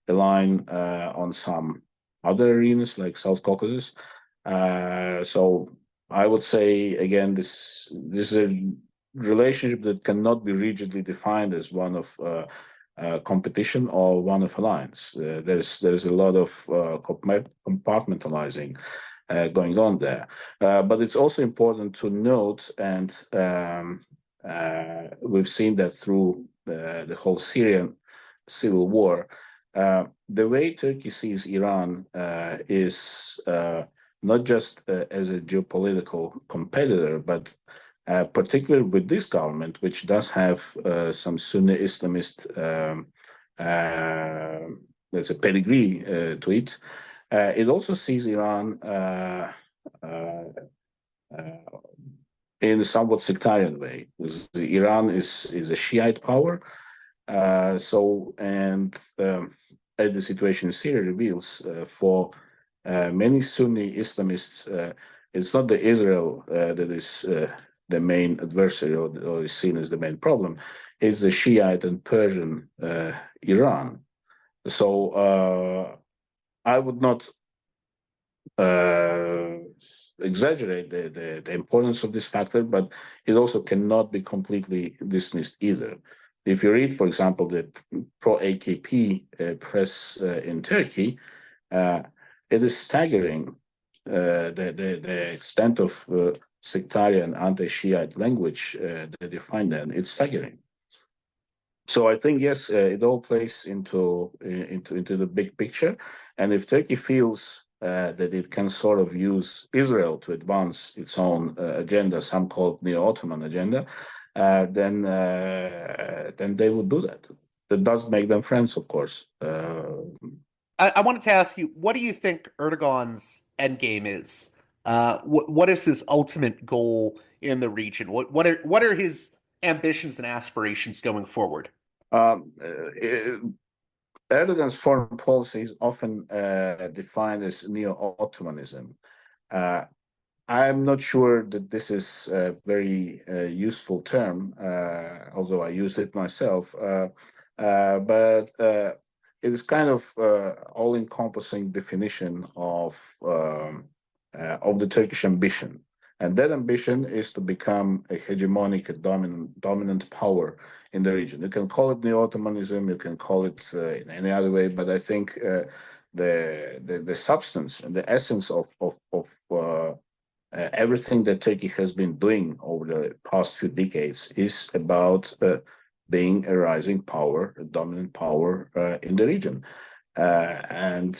align on some other arenas, like South Caucasus. So I would say again, this is a relationship that cannot be rigidly defined as one of competition or one of alliance. There's a lot of compartmentalizing going on there, but it's also important to note, and we've seen that through the whole Syrian civil war. The way Turkey sees Iran is not just as a geopolitical competitor, but particularly with this government, which does have some Sunni Islamist, there's a pedigree to it. It also sees Iran in a somewhat sectarian way. Iran is a Shiite power, as the situation in Syria reveals, for many Sunni Islamists, it's not the Israel that is the main adversary or is seen as the main problem. It's the Shiite and Persian Iran. So I would not exaggerate the importance of this factor, but it also cannot be completely dismissed either. If you read, for example, the pro-AKP press in Turkey, it is staggering the extent of sectarian anti-Shiite language that you find there. It's staggering. So I think yes, it all plays into the big picture, and if Turkey feels that it can sort of use Israel to advance its own agenda, some call it neo-Ottoman agenda, then they would do that. That does make them friends, of course. I wanted to ask you, what do you think Erdogan's endgame is? What is his ultimate goal in the region? What are his ambitions and aspirations going forward? Erdogan's foreign policy is often defined as neo-Ottomanism. I'm not sure that this is a very useful term, although I used it myself. But it is kind of all-encompassing definition of the Turkish ambition, and that ambition is to become a hegemonic, a dominant power in the region. You can call it neo-Ottomanism, you can call it in any other way, but I think the substance and the essence of everything that Turkey has been doing over the past few decades is about being a rising power, a dominant power in the region. And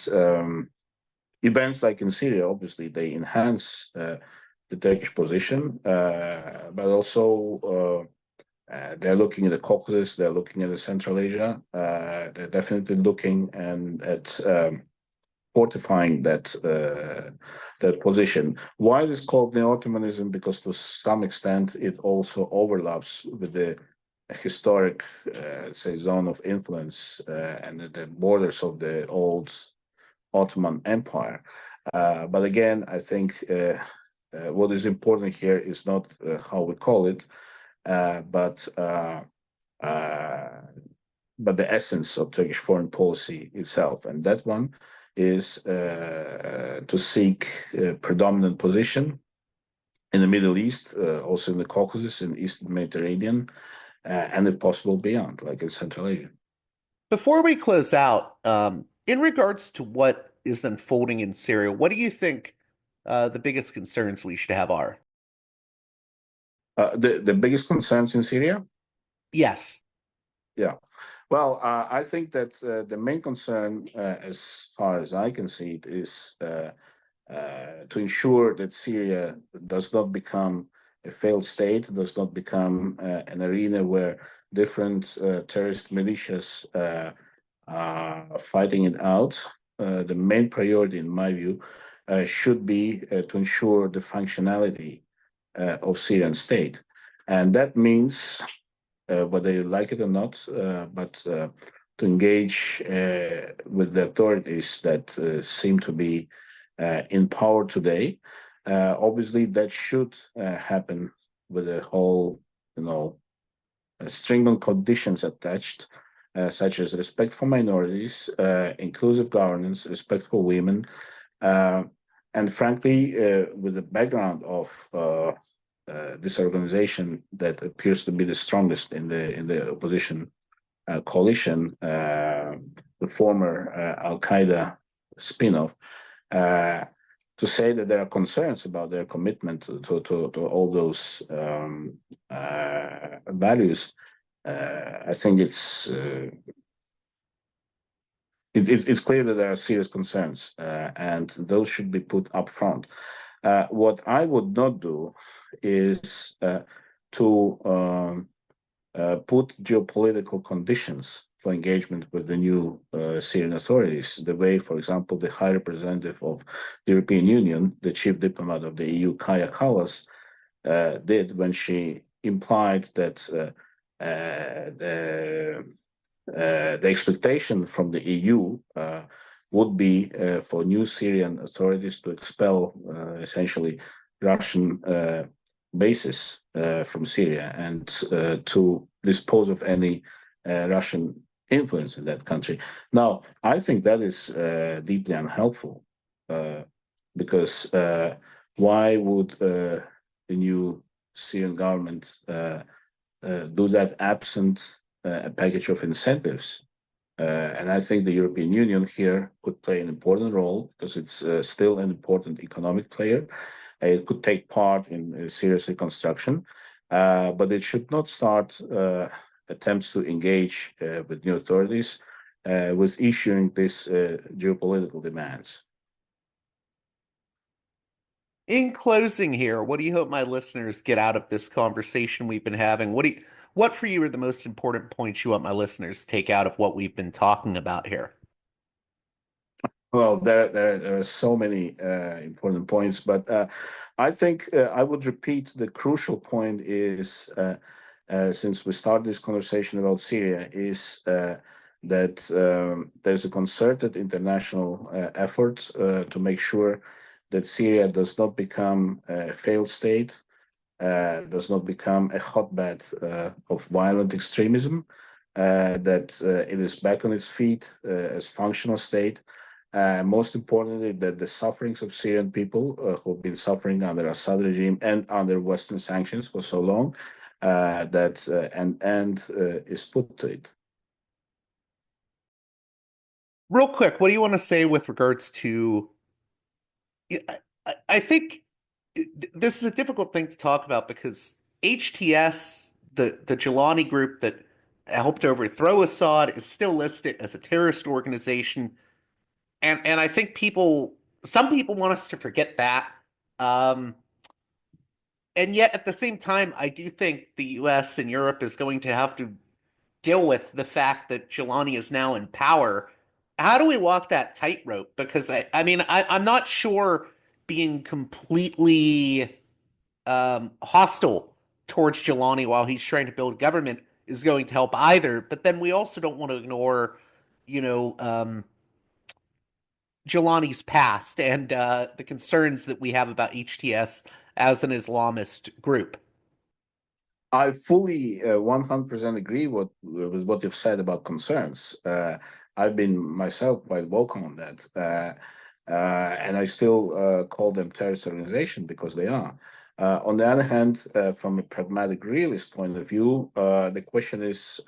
events like in Syria, obviously, they enhance the Turkish position, but also they're looking at the Caucasus, they're looking at the Central Asia, they're definitely looking at fortifying that position. Why it is called neo-Ottomanism? Because to some extent it also overlaps with the historic, say, zone of influence and the borders of the old Ottoman Empire. But again, I think what is important here is not how we call it, but the essence of Turkish foreign policy itself, and that one is to seek a predominant position in the Middle East, also in the Caucasus, in the Eastern Mediterranean, and if possible beyond, like in Central Asia. Before we close out, in regards to what is unfolding in Syria, what do you think the biggest concerns we should have are? The biggest concerns in Syria? Yes. Yeah. Well, I think that the main concern, as far as I can see it, is to ensure that Syria does not become a failed state, does not become an arena where different terrorist militias are fighting it out. The main priority, in my view, should be to ensure the functionality of Syrian state. And that means whether you like it or not, but to engage with the authorities that seem to be in power today. Obviously, that should happen with a whole, a string of conditions attached, such as respect for minorities, inclusive governance, respect for women, and frankly, with the background of this organization that appears to be the strongest in the opposition coalition, the former Al Qaeda spin-off, to say that there are concerns about their commitment to all those values. I think it's clear that there are serious concerns, and those should be put up front. What I would not do is to put geopolitical conditions for engagement with the new Syrian authorities, the way, for example, the High Representative of the European Union, the Chief Diplomat of the EU, Kaja Kallas, did when she implied that the expectation from the EU would be for new Syrian authorities to expel essentially Russian bases from Syria and to dispose of any Russian influence in that country. Now, I think that is deeply unhelpful because why would the new Syrian government do that absent a package of incentives? And I think the European Union here could play an important role because it's still an important economic player. It could take part in Syria's reconstruction, but it should not start attempts to engage with new authorities with issuing these geopolitical demands. In closing here, what do you hope my listeners get out of this conversation we've been having? What for you are the most important points you want my listeners to take out of what we've been talking about here? Well, there are so many important points, but I think I would repeat the crucial point is, since we started this conversation about Syria, is that there's a concerted international effort to make sure that Syria does not become a failed state, does not become a hotbed of violent extremism, that it is back on its feet as functional state. Most importantly, that the sufferings of Syrian people who've been suffering under Assad regime and under Western sanctions for so long, that an end is put to it. Real quick, what do you want to say with regards to? I think this is a difficult thing to talk about because HTS, the Jolani group that helped overthrow Assad, is still listed as a terrorist organization, and I think some people want us to forget that. And yet, at the same time, I do think the U.S. and Europe is going to have to deal with the fact that Jolani is now in power. How do we walk that tightrope? Because I'm not sure being completely hostile towards Jolani while he's trying to build government is going to help either. But then we also don't want to ignore, Jolani's past and the concerns that we have about HTS as an Islamist group. I fully 100% agree with what you've said about concerns. I've been myself quite vocal on that. And I still call them terrorist organization because they are. On the other hand, from a pragmatic realist point of view, the question is,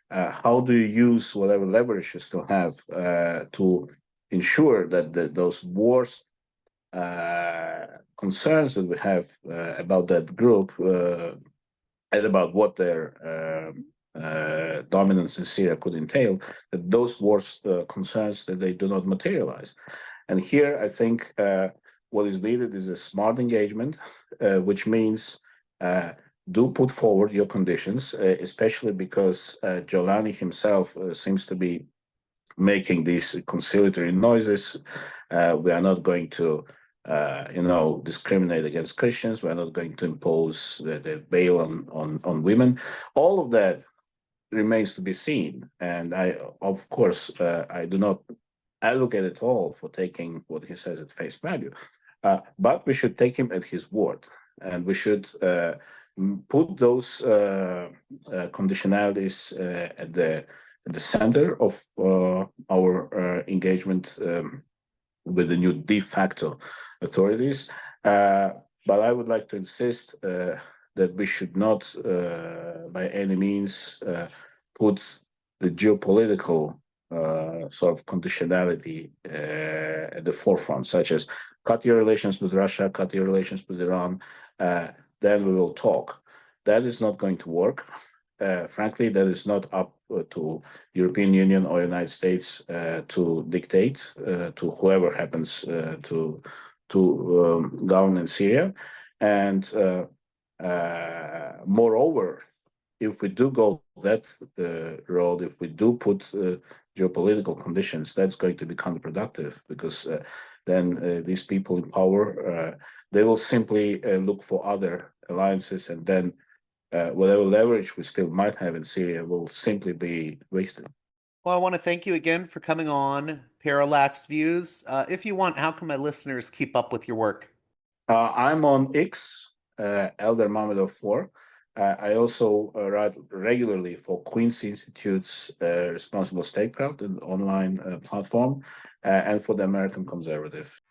how do you use whatever leverage you still have to ensure that those worst concerns that we have about that group and about what their dominance in Syria could entail, that those worst concerns that they do not materialize. And here, I think what is needed is a smart engagement, which means do put forward your conditions, especially because Jolani himself seems to be making these conciliatory noises. We are not going to discriminate against Christians. We're not going to impose the bail on women. All of that remains to be seen. And of course, I do not advocate at all for taking what he says at face value. But we should take him at his word. And we should put those conditionalities at the center of our engagement with the new de facto authorities. But I would like to insist that we should not, by any means, put the geopolitical sort of conditionality at the forefront, such as cut your relations with Russia, cut your relations with Iran, then we will talk. That is not going to work. Frankly, that is not up to European Union or United States to dictate to whoever happens to govern in Syria. And moreover, if we do go that road, if we do put geopolitical conditions, that's going to be counterproductive because then these people in power, they will simply look for other alliances, and then whatever leverage we still might have in Syria will simply be wasted. Well, I want to thank you again for coming on Parallax Views. If you want, how can my listeners keep up with your work? I'm on X, Eldar Mamedov 4. I also write regularly for Queen's Institute's Responsible Statecraft, an online platform, and for the American Conservative.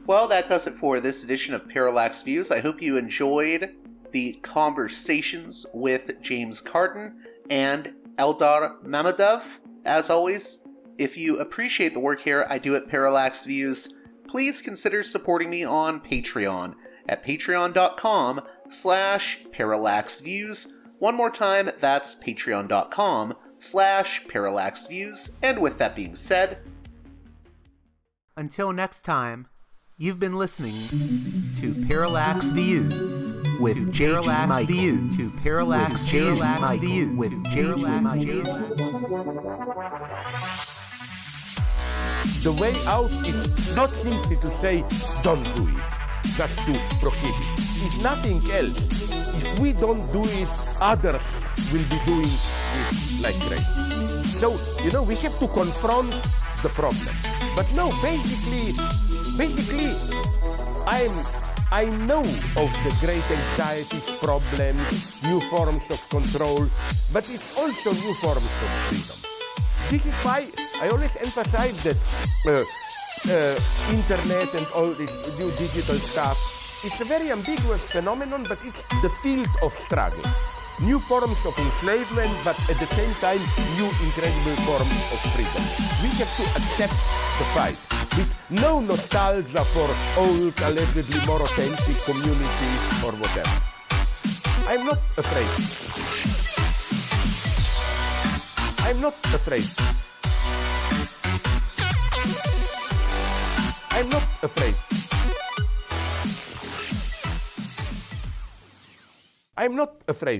Well, that does it for this edition of Parallax Views. I hope you enjoyed the conversations with James Carden and Eldar Mamedov. As always, if you appreciate the work here I do at Parallax Views, please consider supporting me on Patreon at patreon.com/parallaxviews. One more time, that's patreon.com/parallaxviews. And with that being said, until next time, you've been listening to Parallax Views with Parallax Views to Parallax Views with Parallax Views. The way out is not simply to say, don't do it, just to prohibit. It's nothing else. If we don't do it, others will be doing this like crazy. So, we have to confront the problem. But no, basically, I know of the great anxieties, problems, new forms of control, but it's also new forms of freedom. This is why I always emphasize that internet and all this new digital stuff, it's a very ambiguous phenomenon, but it's the field of struggle. New forms of enslavement, but at the same time, new incredible forms of freedom. We have to accept the fight with no nostalgia for old, allegedly more authentic communities or whatever. I'm not afraid. I'm not afraid. I'm not afraid. I'm not afraid.